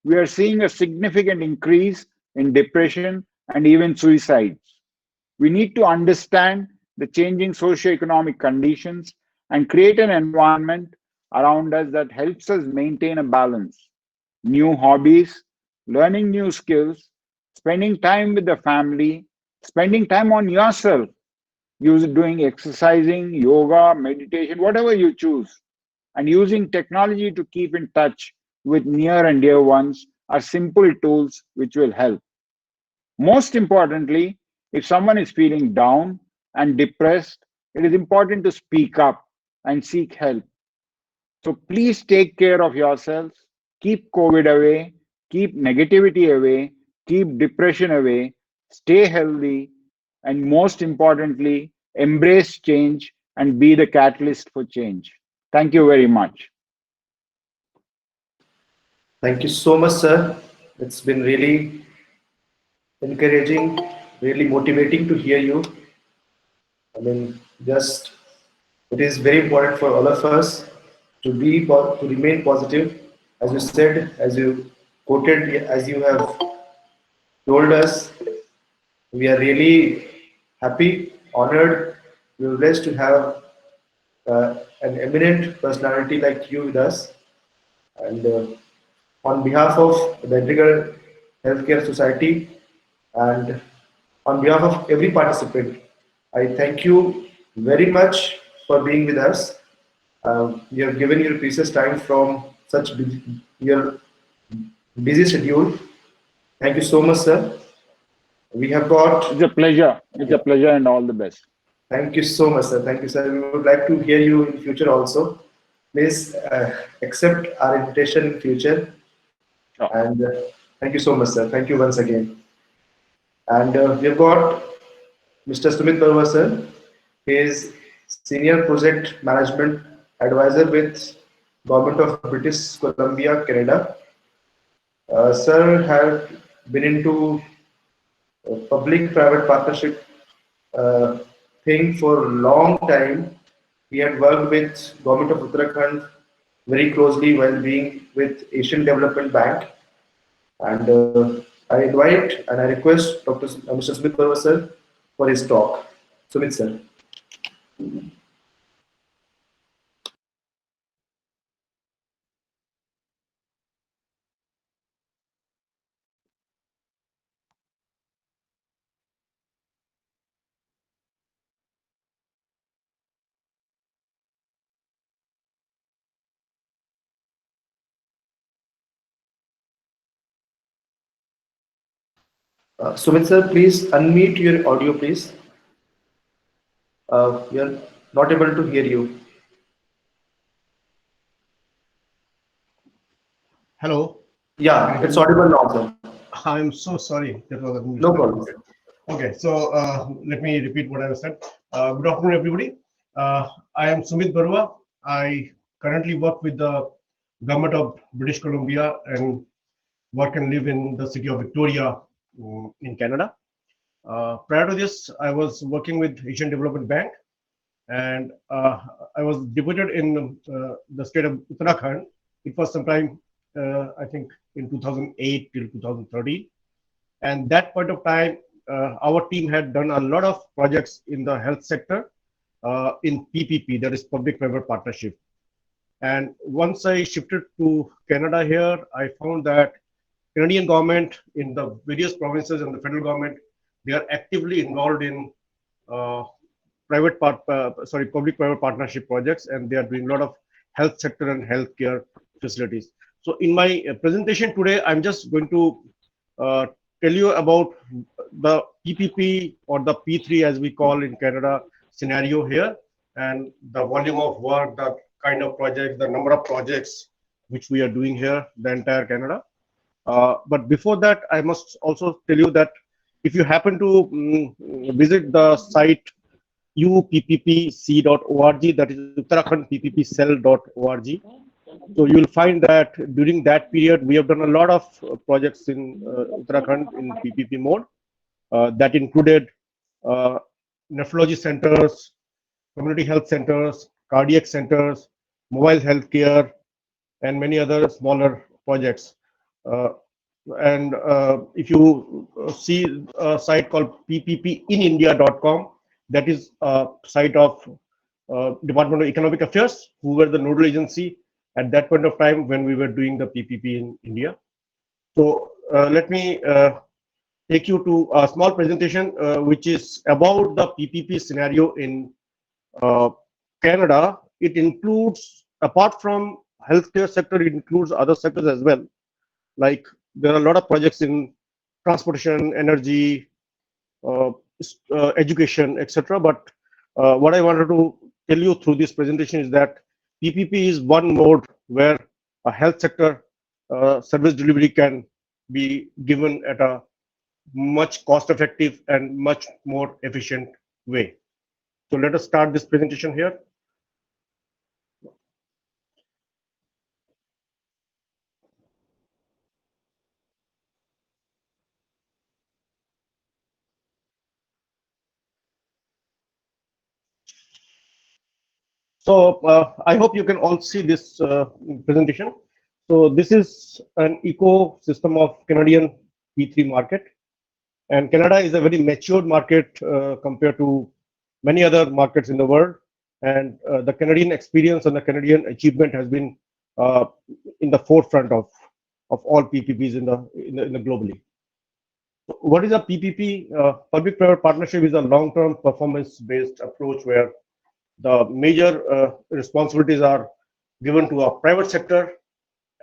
We are seeing a significant increase in depression and even suicides. We need to understand the changing socioeconomic conditions and create an environment around us that helps us maintain a balance. New hobbies, learning new skills, spending time with the family, spending time on yourself, doing exercising, yoga, meditation, whatever you choose, and using technology to keep in touch with near and dear ones are simple tools which will help. Most importantly, if someone is feeling down and depressed, it is important to speak up and seek help. So please take care of yourselves, keep COVID away, keep negativity away, keep depression away, stay healthy, and most importantly, embrace change and be the catalyst for change. Thank you very much. Thank you so much, sir. It's been really encouraging, really motivating to hear you. I mean, just it is very important for all of us to remain positive. As you said, as you quoted, as you have told us, we are really happy, honored, privileged to have an eminent personality like you with us. And on behalf of the Integral Healthcare Society and on behalf of every participant, I thank you very much for being with us. You have given your precious time from your busy schedule. Thank you so much, sir. We have got. It's a pleasure. It's a pleasure, and all the best. Thank you so much, sir. Thank you, sir. We would like to hear you in future also. please accept our invitation in future. Sure. And thank you so much, sir. Thank you once again. And we've got Mr. Sumit Barua, sir. He is Senior Project Management Advisor with Government of British Columbia, Canada. Sir had been into public-private partnership uh, thing for a long time. He had worked with Government of Uttarakhand very closely while being with Asian Development Bank. And I invite and I request Mr. Sumit Barua, sir, for his talk. Sumit, sir. Sumit, sir, please unmute your audio, please. We are not able to hear you. Hello. Yeah, it's audible now, sir. I'm so sorry. That was a No problem. Okay, so let me repeat what I said. Good afternoon, everybody. I am Sumit Barua. I currently work with the government of British Columbia and work and live in the city of Victoria in Canada. Prior to this, I was working with Asian Development Bank, and I was deputed in the state of Uttarakhand. It was sometime, I think, in 2008 till 2013. And that point of time, our team had done a lot of projects in the health sector in PPP, that is public-private partnership. And once I shifted to Canada here, I found that Canadian government in the various provinces and the federal government, they are actively involved in public-private partnership projects, and they are doing a lot of health sector and healthcare facilities. So in my presentation today, I'm just going to tell you about the PPP or the P3 as we call in Canada scenario here, and the volume of work, the kind of projects, the number of projects which we are doing here, the entire Canada. But before that, I must also tell you that if you happen to visit the site uppc.org, that is uttarakhand.ppcell.org, so you will find that during that period, we have done a lot of projects in Uttarakhand in PPP mode. That included nephrology centers, community health centers, cardiac centers, mobile healthcare, and many other smaller projects. And if you see a site called pppinIndia.com, that is a site of Department of Economic Affairs, who were the nodal agency at that point of time when we were doing the PPP in India. So let me take you to a small presentation which is about the PPP scenario in Canada. It includes, apart from healthcare sector, it includes other sectors as well. Like there are a lot of projects in transportation, energy, education, etc. But what I wanted to tell you through this presentation is that PPP is one mode where a health sector service delivery can be given at a much cost-effective and much more efficient way. So let us start this presentation here. So I hope you can all see this presentation. So this is an ecosystem of Canadian P3 market. And Canada is a very matured market compared to many other markets in the world. And the Canadian experience and the Canadian achievement has been in the forefront of all PPPs in the globally. What is a PPP? Public-private partnership is a long-term performance-based approach where the major responsibilities are given to a private sector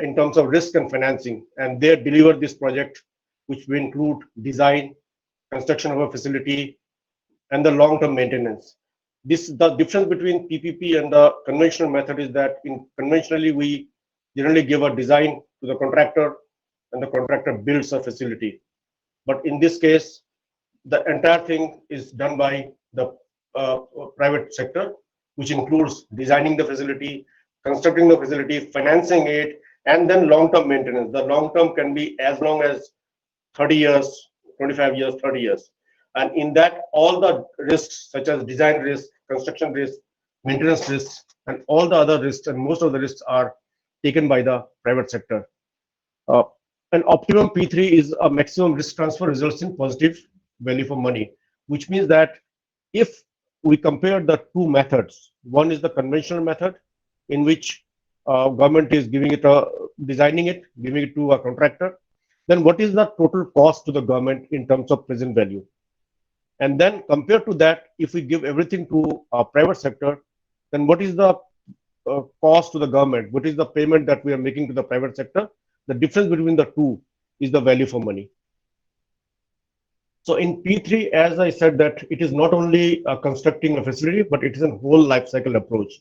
in terms of risk and financing, and they deliver this project, which will include design, construction of a facility, and the long-term maintenance. The difference between PPP and the conventional method is that in conventionally we generally give a design to the contractor and the contractor builds a facility. But in this case, the entire thing is done by the private sector, which includes designing the facility, constructing the facility, financing it, and then long-term maintenance. The long-term can be as long as 30 years, 25 years, 30 years. And in that, all the risks such as design risk, construction risk, maintenance risks, and all the other risks, and most of the risks are taken by the private sector. An optimum P3 is a maximum risk transfer results in positive value for money, which means that if we compare the two methods, one is the conventional method in which government is giving it designing it, giving it to a contractor, then what is the total cost to the government in terms of present value? And then compared to that, if we give everything to our private sector, then what is the cost to the government? What is the payment that we are making to the private sector? The difference between the two is the value for money. So in P3, as I said, that it is not only constructing a facility, but it is a whole life cycle approach,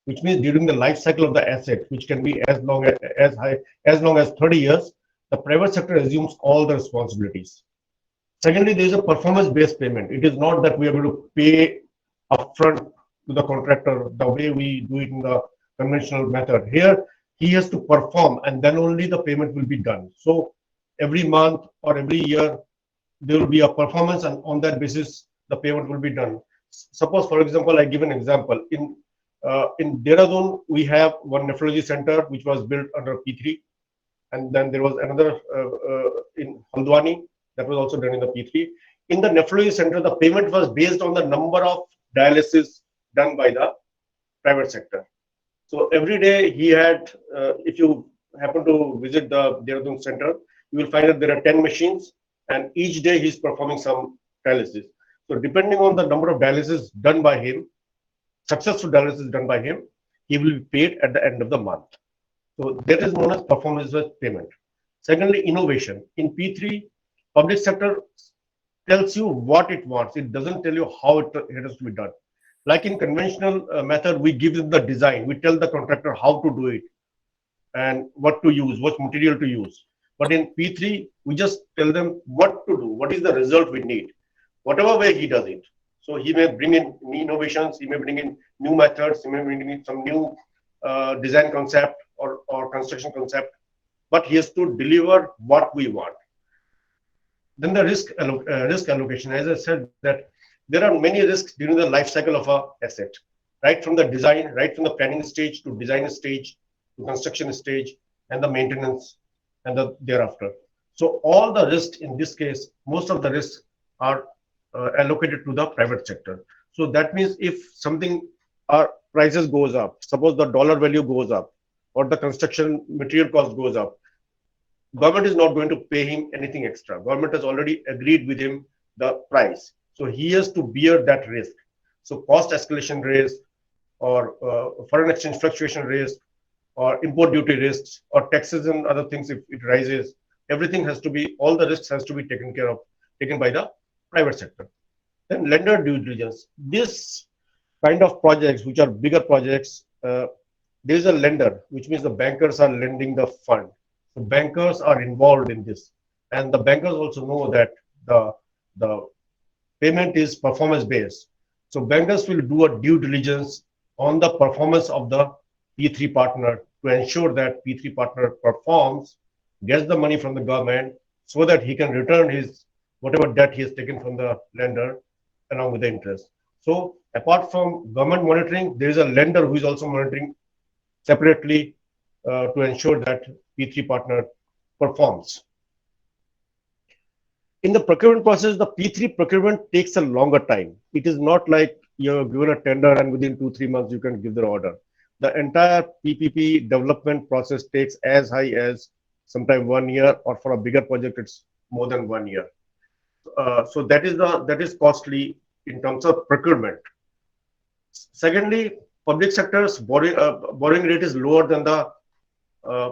which means during the life cycle of the asset, which can be as long as 30 years, the private sector assumes all the responsibilities. Secondly, there is a performance-based payment. It is not that we are going to pay upfront to the contractor the way we do it in the conventional method. Here, he has to perform, and then only the payment will be done. So every month or every year, there will be a performance, and on that basis, the payment will be done. Suppose, for example, I give an example. In Dehradun, we have one nephrology center which was built under P3, and then there was another in Haldwani that was also done in the P3. In the nephrology center, the payment was based on the number of dialysis done by the private sector. So every day he had, if you happen to visit the Dehradun center, you will find that there are 10 machines, and each day he's performing some dialysis. So depending on the number of dialysis done by him, successful dialysis done by him, he will be paid at the end of the month. So that is known as performance-based payment. Secondly, innovation. In P3, public sector tells you what it wants. It doesn't tell you how it has to be done. Like in conventional method, we give them the design. We tell the contractor how to do it and what to use, what material to use. But in P3, we just tell them what to do, what is the result we need, whatever way he does it. So he may bring in new innovations, he may bring in new methods, he may bring in some new design concept or construction concept, but he has to deliver what we want. Then the risk allocation, as I said, that there are many risks during the life cycle of an asset, right from the design, right from the planning stage to design stage to construction stage and the maintenance and the thereafter. So all the risks in this case, most of the risks are allocated to the private sector. So that means if something, our prices goes up, suppose the dollar value goes up or the construction material cost goes up, government is not going to pay him anything extra. Government has already agreed with him the price. So he has to bear that risk. So cost escalation risk or foreign exchange fluctuation risk or import duty risks or taxes and other things if it rises, everything has to be, all the risks has to be taken by the private sector. Then lender due diligence. This kind of projects, which are bigger projects, there is a lender, which means the bankers are lending the fund. The bankers are involved in this, and the bankers also know that the payment is performance based. So bankers will do a due diligence on the performance of the P3 partner to ensure that P3 partner performs, gets the money from the government so that he can return his whatever debt he has taken from the lender along with the interest. So apart from government monitoring, there is a lender who is also monitoring separately to ensure that P3 partner performs. In the procurement process, the P3 procurement takes a longer time. It is not like you're given a tender and within 2-3 months you can give the order. The entire PPP development process takes as high as sometime 1 year, or for a bigger project, it's more than 1 year. So that is costly in terms of procurement. Secondly, public sector's borrowing rate is lower than the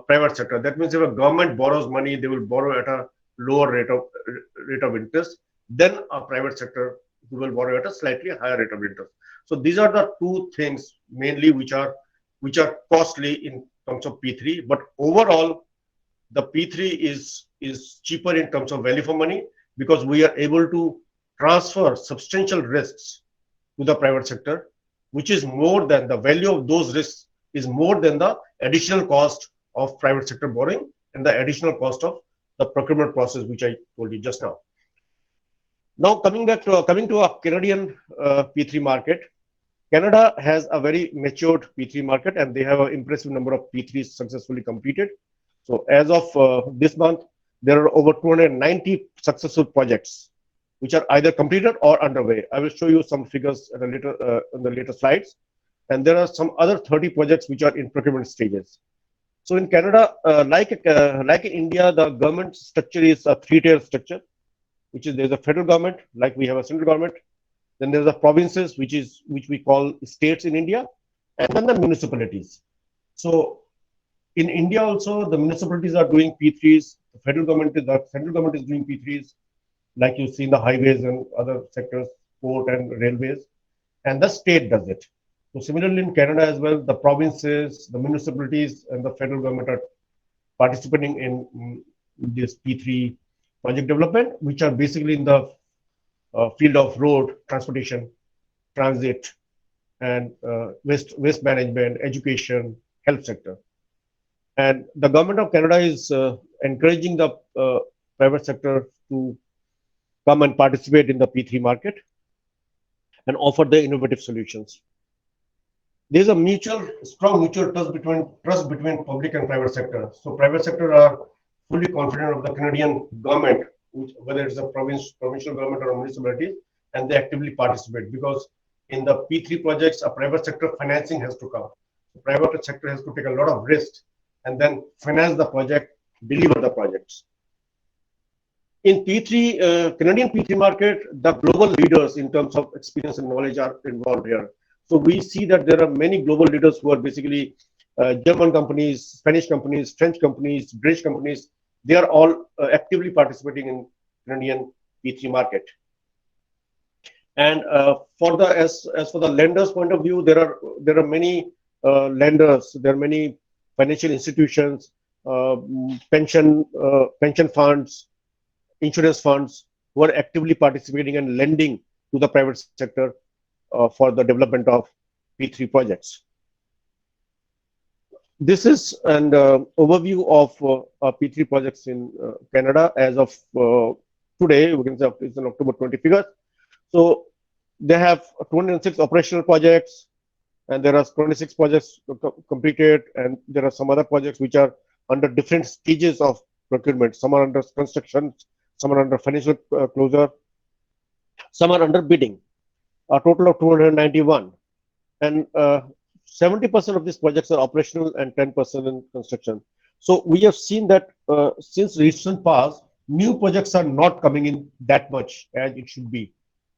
private sector. That means if a government borrows money, they will borrow at a lower rate of interest than a private sector who will borrow at a slightly higher rate of interest. So these are the two things mainly which are costly in terms of P3. But overall, the P3 is cheaper in terms of value for money, because we are able to transfer substantial risks to the private sector, which is more than the value of those risks is more than the additional cost of private sector borrowing and the additional cost of the procurement process, which I told you just now. Now coming to a Canadian P3 market. Canada has a very matured P3 market, and they have an impressive number of P3s successfully completed. So as of this month, there are over 290 successful projects which are either completed or underway. I will show you some figures in the later slides. And there are some other 30 projects which are in procurement stages. So in Canada, like in India, the government structure is a three-tier structure, which is there's a federal government, like we have a central government. Then there's the provinces, which we call states in India, and then the municipalities. So in India also, the municipalities are doing P3s. The central government is doing P3s, like you see in the highways and other sectors, port and railways, and the state does it. So similarly in Canada as well, the provinces, the municipalities, and the federal government are participating in this P3 project development, which are basically in the field of road, transportation, transit, and waste management, education, health sector. And the government of Canada is encouraging the private sector to come and participate in the P3 market and offer the innovative solutions. There's a strong mutual trust between public and private sector. So private sector are fully confident of the Canadian government, whether it's a provincial government or municipality, and they actively participate, because in the P3 projects, a private sector financing has to come. The private sector has to take a lot of risk and then finance the project, deliver the projects. In P3, Canadian P3 market, the global leaders in terms of experience and knowledge are involved here. So we see that there are many global leaders who are basically German companies, Spanish companies, French companies, British companies. They are all actively participating in Canadian P3 market. And as for the lenders' point of view, there are many lenders. There are many financial institutions, pension funds, insurance funds who are actively participating and lending to the private sector for the development of P3 projects. This is an overview of P3 projects in Canada as of today. We can say it's an October 20 figure. So they have 206 operational projects, and there are 26 projects completed, and there are some other projects which are under different stages of procurement. Some are under construction, some are under financial closure, some are under bidding. A total of 291, and 70% of these projects are operational and 10% in construction. So we have seen that since recent past, new projects are not coming in that much as it should be.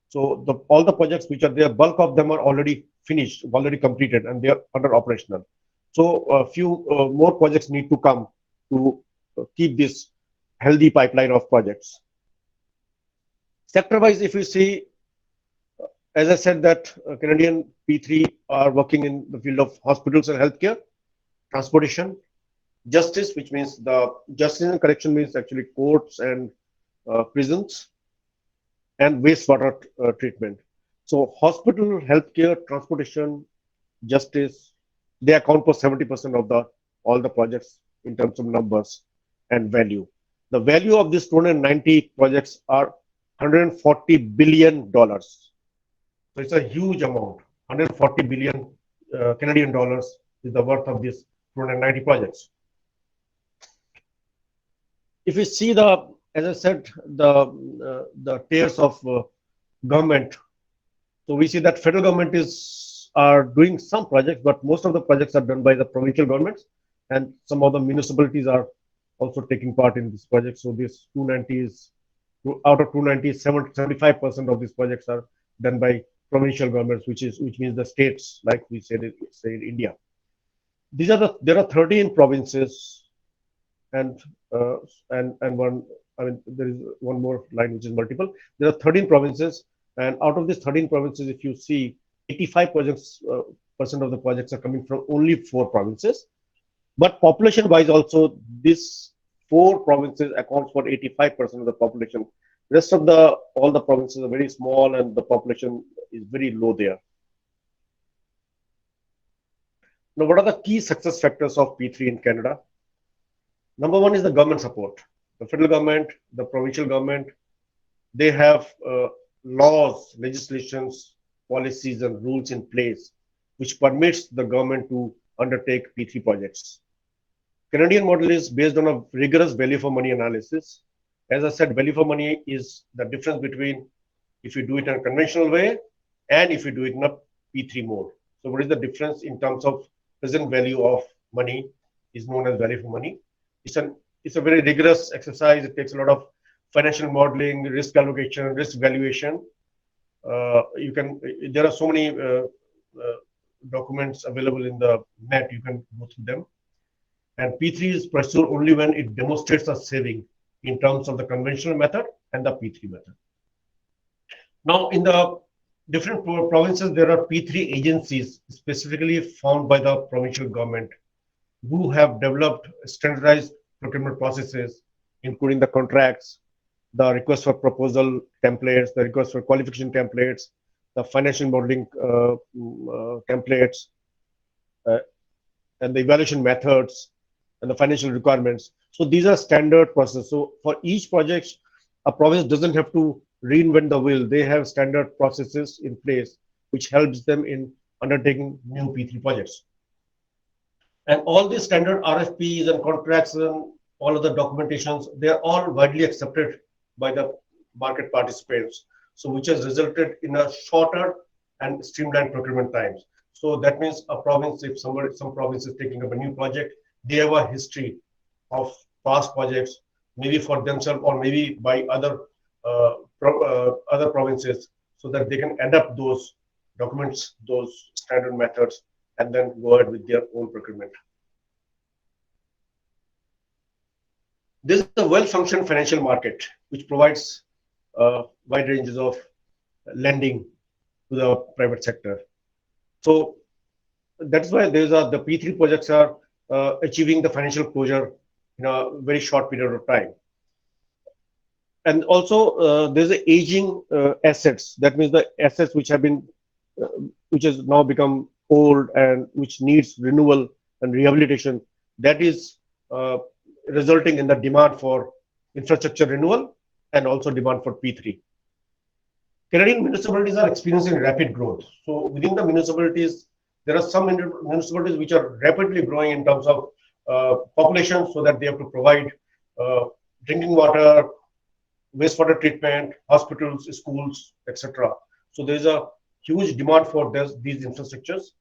So all the projects which are there, bulk of them are already finished, already completed, and they are under operational. So a few more projects need to come to keep this healthy pipeline of projects. Sector-wise, if you see, as I said, that Canadian P3 are working in the field of hospitals and healthcare, transportation, justice, which means the justice and correction means actually courts and prisons, and wastewater treatment. So hospital, healthcare, transportation, justice, they account for 70% of all the projects in terms of numbers and value. The value of these 290 projects are $140 billion. So it's a huge amount. 140 billion Canadian dollars is the worth of these 290 projects. If you see as I said, the tiers of government, so we see that federal government are doing some projects, but most of the projects are done by the provincial governments, and some of the municipalities are also taking part in this project. So this 290 is, out of 290, 75% of these projects are done by provincial governments, which means the states, like we say in India. There are 13 provinces, and one. I mean, there is one more line which is multiple. There are 13 provinces, and out of these 13 provinces, if you see, 85% of the projects are coming from only 4 provinces. But population-wise also, these 4 provinces account for 85% of the population. Rest of all the provinces are very small and the population is very low there. Now, what are the key success factors of P3 in Canada? Number 1 is the government support. The federal government, the provincial government, they have laws, legislations, policies and rules in place which permits the government to undertake P3 projects. Canadian model is based on a rigorous value for money analysis. As I said, value for money is the difference between if you do it in a conventional way and if you do it in a P3 mode. So what is the difference in terms of present value of money is known as value for money. It's a very rigorous exercise. It takes a lot of financial modeling, risk allocation, risk valuation. There are so many documents available in the net. You can go through them. And P3 is pursued only when it demonstrates a saving in terms of the conventional method and the P3 method. Now, in the different provinces, there are P3 agencies specifically found by the provincial government who have developed standardized procurement processes, including the contracts, the request for proposal templates, the request for qualification templates, the financial modeling templates, and the evaluation methods, and the financial requirements. So these are standard processes. So for each project, a province doesn't have to reinvent the wheel. They have standard processes in place, which helps them in undertaking new P3 projects. And all these standard RFPs and contracts and all of the documentations, they're all widely accepted by the market participants. So which has resulted in a shorter and streamlined procurement times. So that means a province, if some province is taking up a new project, they have a history of past projects, maybe for themselves or maybe by other provinces, so that they can adapt those documents, those standard methods, and then go ahead with their own procurement. This is a well-functioned financial market which provides wide ranges of lending to the private sector. So that's why the P3 projects are achieving the financial closure in a very short period of time. And also there's an aging assets. That means the assets which have been, which has now become old and which needs renewal and rehabilitation. That is resulting in the demand for infrastructure renewal and also demand for P3. Canadian municipalities are experiencing rapid growth. So within the municipalities, there are some municipalities which are rapidly growing in terms of population, so that they have to provide drinking water, wastewater treatment, hospitals, schools, etc. So there is a huge demand for these infrastructures,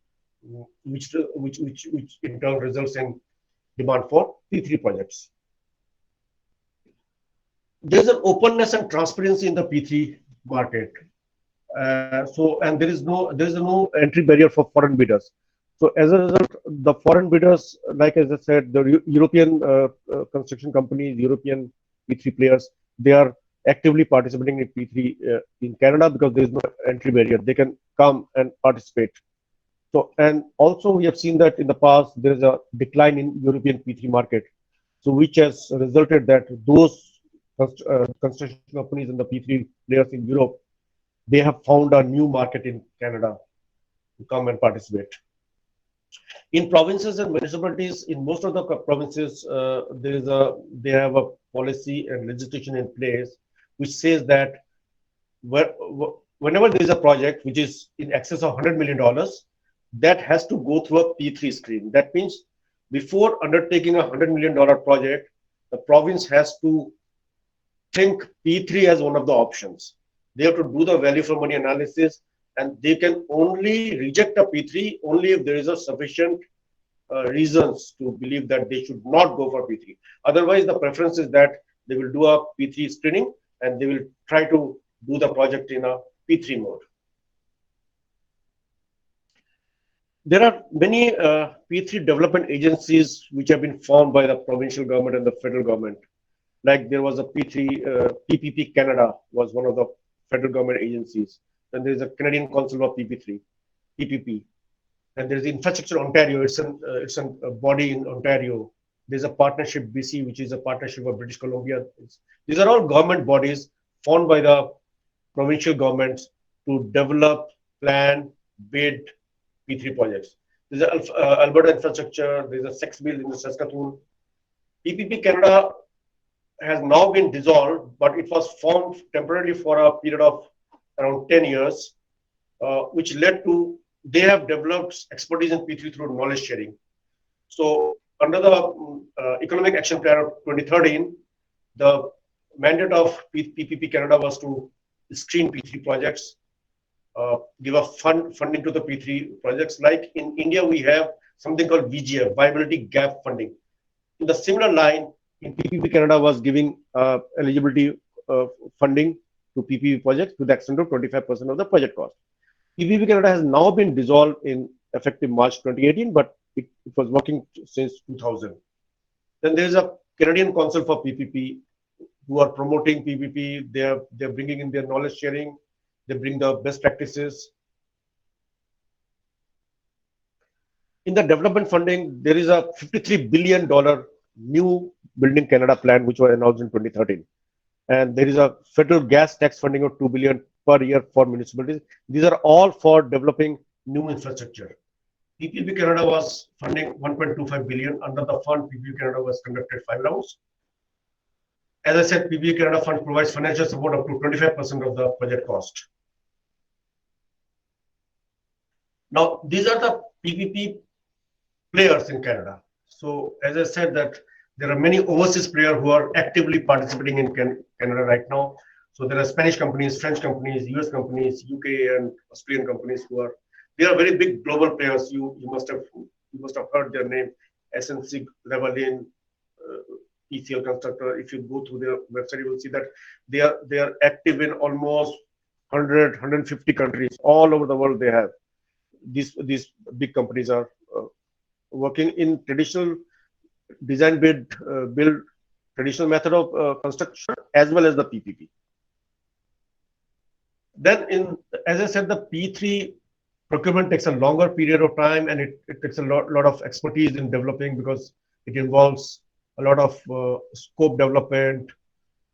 which in turn results in demand for P3 projects. There is an openness and transparency in the P3 market. And there is no entry barrier for foreign bidders. So as a result, the foreign bidders, like as I said, the European construction companies, European P3 players, they are actively participating in P3 in Canada because there is no entry barrier. They can come and participate. So, and also we have seen that in the past there is a decline in European P3 market, so which has resulted that those construction companies and the P3 players in Europe, they have found a new market in Canada to come and participate. In provinces and municipalities, in most of the provinces, they have a policy and legislation in place which says that whenever there is a project which is in excess of $100 million, that has to go through a P3 screen. That means before undertaking a $100 million project, the province has to think P3 as one of the options. They have to do the value for money analysis, and they can only reject a P3 only if there is a sufficient reasons to believe that they should not go for P3. Otherwise, the preference is that they will do a P3 screening and they will try to do the project in a P3 mode. There are many P3 development agencies which have been formed by the provincial government and the federal government. Like there was a P3, PPP Canada was one of the federal government agencies. Then there is a Canadian Council of PP3. PPP. And there is Infrastructure Ontario. It's a body in Ontario. There's a partnership BC, which is a partnership of British Columbia. These are all government bodies formed by the provincial governments to develop, plan, bid P3 projects. There's Alberta Infrastructure. There's a Sex Bill in the Saskatoon. PPP Canada has now been dissolved, but it was formed temporarily for a period of around 10 years, which led to they have developed expertise in P3 through knowledge sharing. So under the Economic Action Plan of 2013, the mandate of PPP Canada was to screen P3 projects, give a funding to the P3 projects. Like in India, we have something called VGF, Viability Gap Funding. In the similar line, in PPP Canada was giving eligibility funding to PPP projects to the extent of 25% of the project cost. PPP Canada has now been dissolved in effective March 2018, but it was working since 2000. Then there is a Canadian Council for PPP who are promoting PPP. They're bringing in their knowledge sharing. They bring the best practices. In the development funding, there is a $53 billion new Building Canada plan, which was announced in 2013. And there is a federal gas tax funding of $2 billion per year for municipalities. These are all for developing new infrastructure. PPP Canada was funding 1.25 billion. Under the fund, PPP Canada was conducted 5 rounds. As I said, PPP Canada fund provides financial support up to 25% of the project cost. Now, these are the PPP players in Canada. So, as I said, that there are many overseas players who are actively participating in Canada right now. So there are Spanish companies, French companies, US companies, UK and Australian companies who are, they are very big global players. You must have heard their name, SNC, Levelin, PCL Constructor. If you go through their website, you will see that they are active in almost 100, 150 countries all over the world. They have these big companies are working in traditional design build traditional method of construction as well as the PPP. Then, as I said, the P3 procurement takes a longer period of time, and it takes a lot of expertise in developing because it involves a lot of scope development,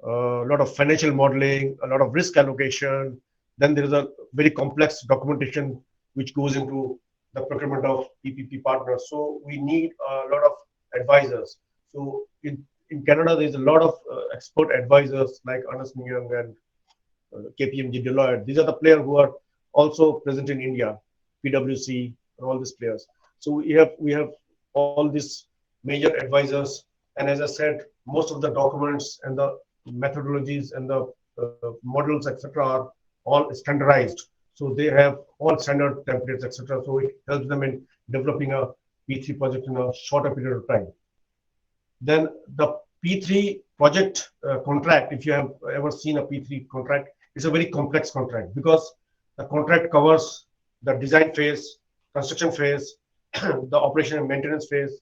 a lot of financial modeling, a lot of risk allocation. Then there is a very complex documentation which goes into the procurement of PPP partners. So we need a lot of advisors. So in Canada, there is a lot of expert advisors like Ernst & Young and KPMG, Deloitte. These are the players who are also present in India, PwC, and all these players. So we have all these major advisors. And as I said, most of the documents and the methodologies and the models, etc., are all standardized. So they have all standard templates, etc. So it helps them in developing a P3 project in a shorter period of time. Then the P3 project contract, if you have ever seen a P3 contract, it's a very complex contract because the contract covers the design phase, construction phase, the operation and maintenance phase,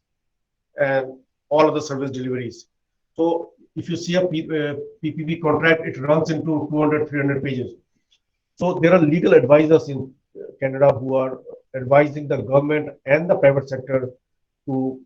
and all of the service deliveries. So if you see a PPP contract, it runs into 200, 300 pages. So there are legal advisors in Canada who are advising the government and the private sector to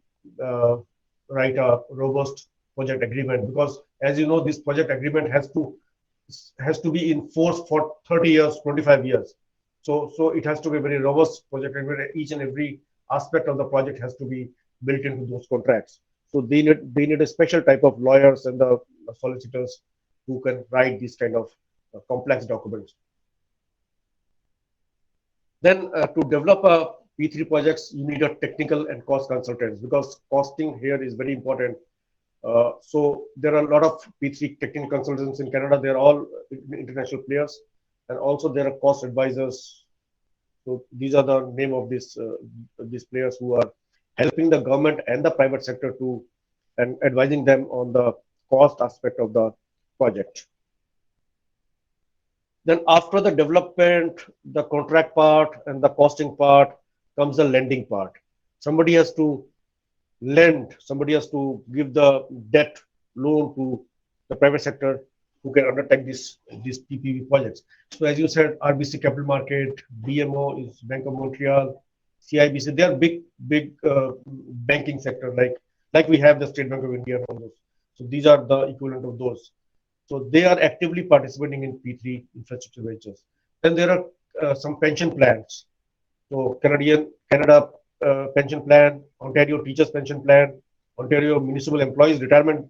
write a robust project agreement, because as you know, this project agreement has to be in force for 30 years, 25 years. So it has to be a very robust project agreement. Each and every aspect of the project has to be built into those contracts. So they need a special type of lawyers and the solicitors who can write these kind of complex documents. Then to develop a P3 projects, you need a technical and cost consultants, because costing here is very important. So there are a lot of P3 technical consultants in Canada. They're all international players, and also there are cost advisors. So these are the name of these players who are helping the government and the private sector to and advising them on the cost aspect of the project. Then after the development, the contract part and the costing part comes the lending part. Somebody has to lend, somebody has to give the debt loan to the private sector who can undertake these PPP projects. So as you said, RBC Capital Market, BMO is Bank of Montreal, CIBC. They are big banking sector like we have the State Bank of India and all those. So these are the equivalent of those. So they are actively participating in P3 infrastructure ventures. Then there are some pension plans. So Canada pension plan, Ontario Teachers Pension Plan, Ontario Municipal Employees Retirement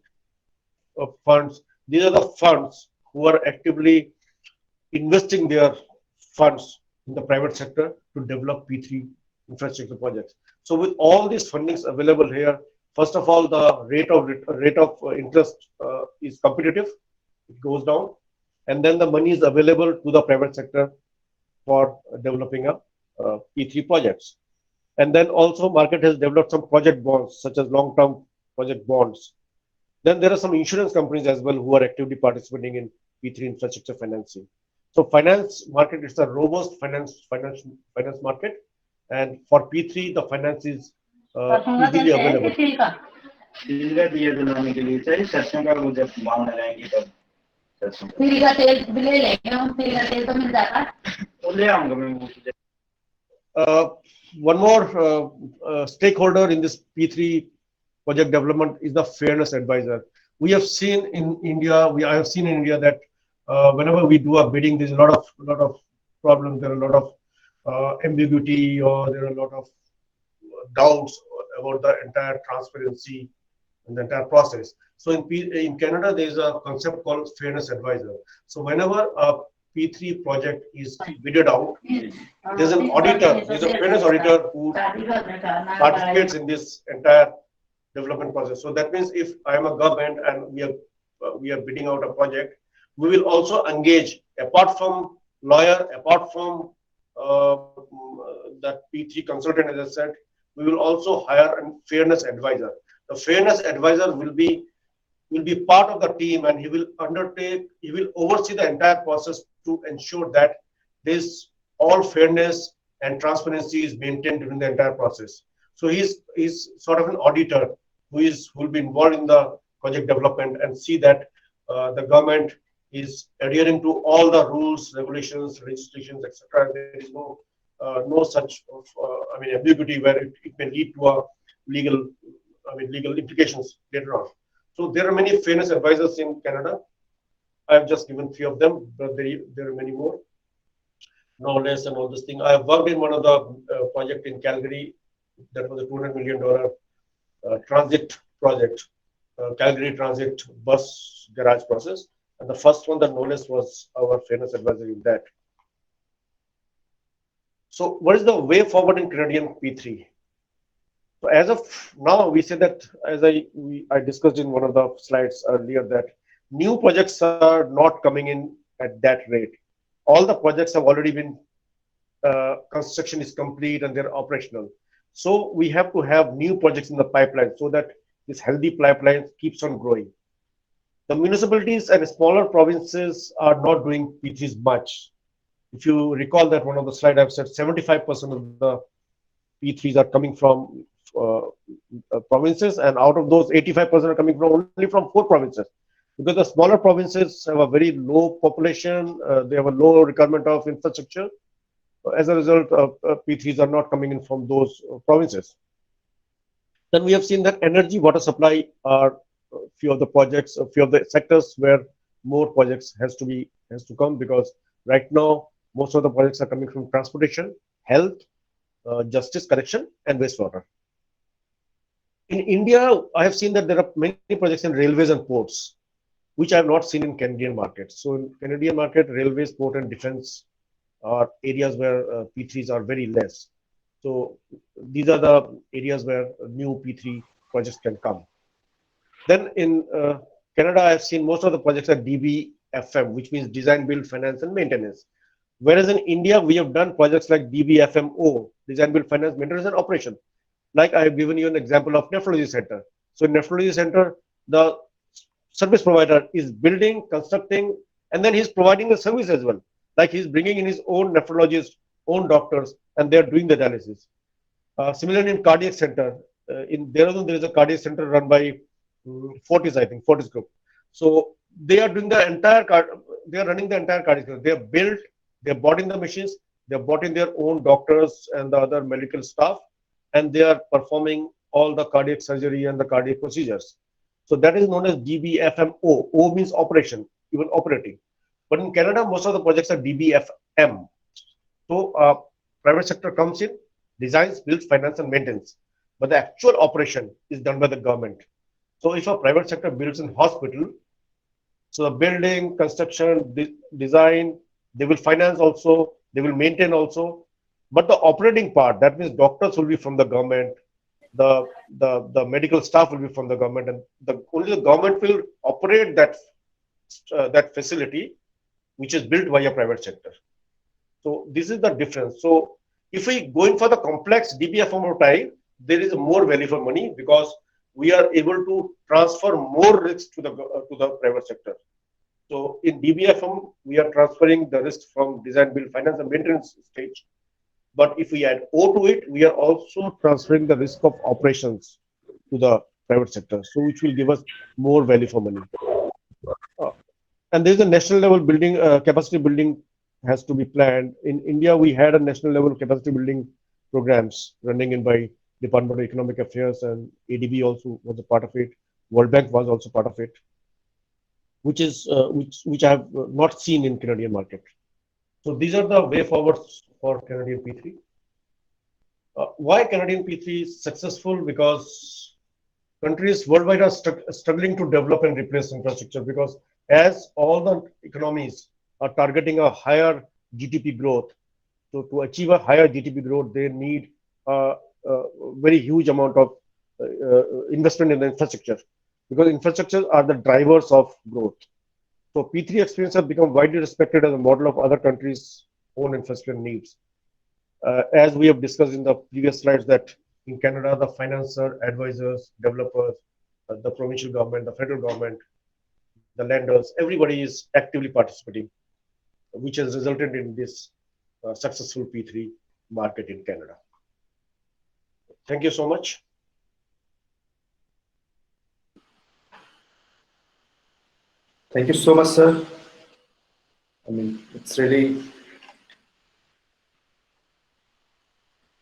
Funds. These are the funds who are actively investing their funds in the private sector to develop P3 infrastructure projects. So with all these fundings available here, first of all, the rate of interest is competitive. It goes down, and then the money is available to the private sector for developing a P3 projects. And then also market has developed some project bonds, such as long-term project bonds. Then there are some insurance companies as well who are actively participating in P3 infrastructure financing. So finance market is a robust finance market, and for P3 the finance is easily available. One more stakeholder in this P3 project development is the fairness advisor. We have seen in India, I have seen in India that whenever we do a bidding, there's a lot of problems. There are a lot of ambiguity, or there are a lot of doubts about the entire transparency and the entire process. So in Canada, there is a concept called fairness advisor. So whenever a P3 project is bidded out, there's an auditor, there's a fairness auditor who participates in this entire development process. So that means if I am a government and we are bidding out a project, we will also engage, apart from lawyer, apart from that P3 consultant, as I said, we will also hire a fairness advisor. The fairness advisor will be part of the team, and he will oversee the entire process to ensure that this all fairness and transparency is maintained during the entire process. So he's sort of an auditor who will be involved in the project development and see that the government is adhering to all the rules, regulations, registrations, etc. There is no such ambiguity where it may lead to a legal implications later on. So there are many fairness advisors in Canada. I've just given few of them, but there are many more. Knowledge and all this thing. I have worked in one of the project in Calgary. That was a $200 million transit project, Calgary Transit bus garage process. And the first one, the knowledge, was our fairness advisor in that. So what is the way forward in Canadian P3? So as of now, we say that, as I discussed in one of the slides earlier, that new projects are not coming in at that rate. All the projects have already been, construction is complete and they're operational. So we have to have new projects in the pipeline so that this healthy pipeline keeps on growing. The municipalities and smaller provinces are not doing P3s much. If you recall that one of the slides I've said 75% of the P3s are coming from provinces, and out of those 85% are coming from only from 4 provinces. Because the smaller provinces have a very low population, they have a low requirement of infrastructure. As a result, P3s are not coming in from those provinces. Then we have seen that energy, water supply are a few of the projects, a few of the sectors where more projects has to come, because right now most of the projects are coming from transportation, health, justice, correction, and wastewater. In India, I have seen that there are many projects in railways and ports, which I have not seen in Canadian market. So in Canadian market, railways, port, and defense are areas where P3s are very less. So these are the areas where new P3 projects can come. Then in Canada, I have seen most of the projects are DBFM, which means design, build, finance, and maintenance. Whereas in India, we have done projects like DBFMO, design, build, finance, maintenance, and operation. Like I have given you an example of nephrology center. So in nephrology center, the service provider is building, constructing, and then he's providing the service as well. Like he's bringing in his own nephrologists, own doctors, and they're doing the dialysis. Similarly, in cardiac center, in Dehradun, there is a cardiac center run by Fortis, I think, Fortis Group. So they are doing the entire card. They are running the entire cardiac. They are built. They are bought in the machines. They are bought in their own doctors and the other medical staff, and they are performing all the cardiac surgery and the cardiac procedures. So that is known as DBFMO. O means operation, even operating. But in Canada, most of the projects are DBFM. So private sector comes in, designs, builds, finance, and maintains. But the actual operation is done by the government. So if a private sector builds a hospital, so the building, construction, design, they will finance also, they will maintain also. But the operating part, that means doctors will be from the government, the medical staff will be from the government, and only the government will operate that facility, which is built by a private sector. So this is the difference. So if we go in for the complex DBFM type, there is more value for money because we are able to transfer more risk to the private sector. So in DBFM, we are transferring the risk from design, build, finance, and maintenance stage. But if we add O to it, we are also transferring the risk of operations to the private sector, so which will give us more value for money. And there is a national level building, capacity building has to be planned. In India, we had a national level capacity building programs running in by Department of Economic Affairs, and ADB also was a part of it. World Bank was also part of it, which I have not seen in Canadian market. So these are the way forwards for Canadian P3. Why Canadian P3 is successful? Because countries worldwide are struggling to develop and replace infrastructure, because as all the economies are targeting a higher GDP growth, so to achieve a higher GDP growth, they need a very huge amount of investment in the infrastructure, because infrastructure are the drivers of growth. So P3 experience has become widely respected as a model of other countries' own infrastructure needs. As we have discussed in the previous slides, that in Canada, the financier, advisors, developers, the provincial government, the federal government, the lenders, everybody is actively participating, which has resulted in this successful P3 market in Canada. Thank you so much. Thank you so much, sir. I mean, it's really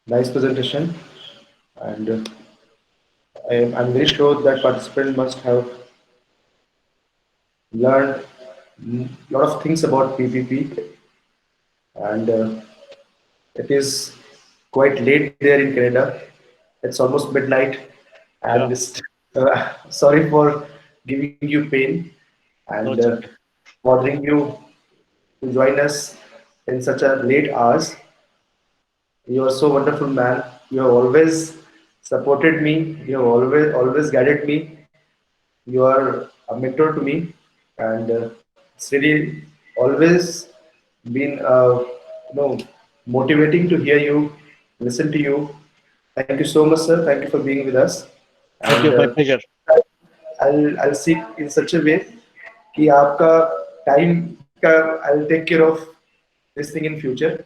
nice presentation, and I'm very sure that participant must have learned a lot of things about PPP, and it is quite late there in Canada. It's almost midnight, and sorry for giving you pain and bothering you to join us in such a late hours. You are so wonderful, man. You have always supported me. You have always guided me. You are a mentor to me, and it's really always been motivating to hear you, listen to you. Thank you so much, sir. Thank you for being with us. Thank you, my pleasure. I'll seek in such a way कि आपका time का I'll take care of this thing in future.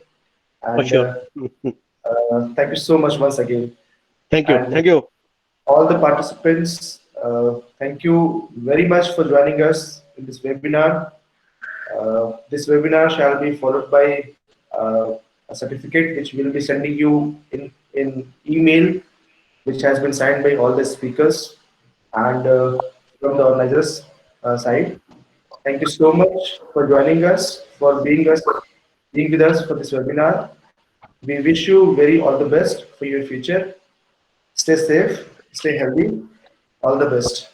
And for sure. Thank you so much once again. Thank you. And thank you. All the participants, thank you very much for joining us in this webinar. This webinar shall be followed by a certificate which we'll be sending you in email, which has been signed by all the speakers and from the organizers side. Thank you so much for joining us, for being with us for this webinar. We wish you very all the best for your future. Stay safe, stay healthy. All the best.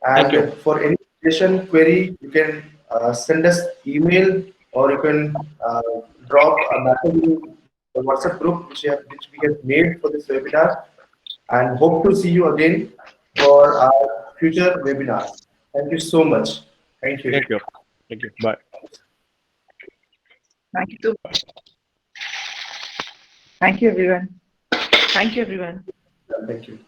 And for any question, query, you can send us email, or you can drop a message in the WhatsApp group which we have made for this webinar. And hope to see you again for our future webinars. Thank you so much. Thank you. Thank you. Thank you. Bye. Thank you so much. Thank you, everyone. Thank you, everyone. Thank you.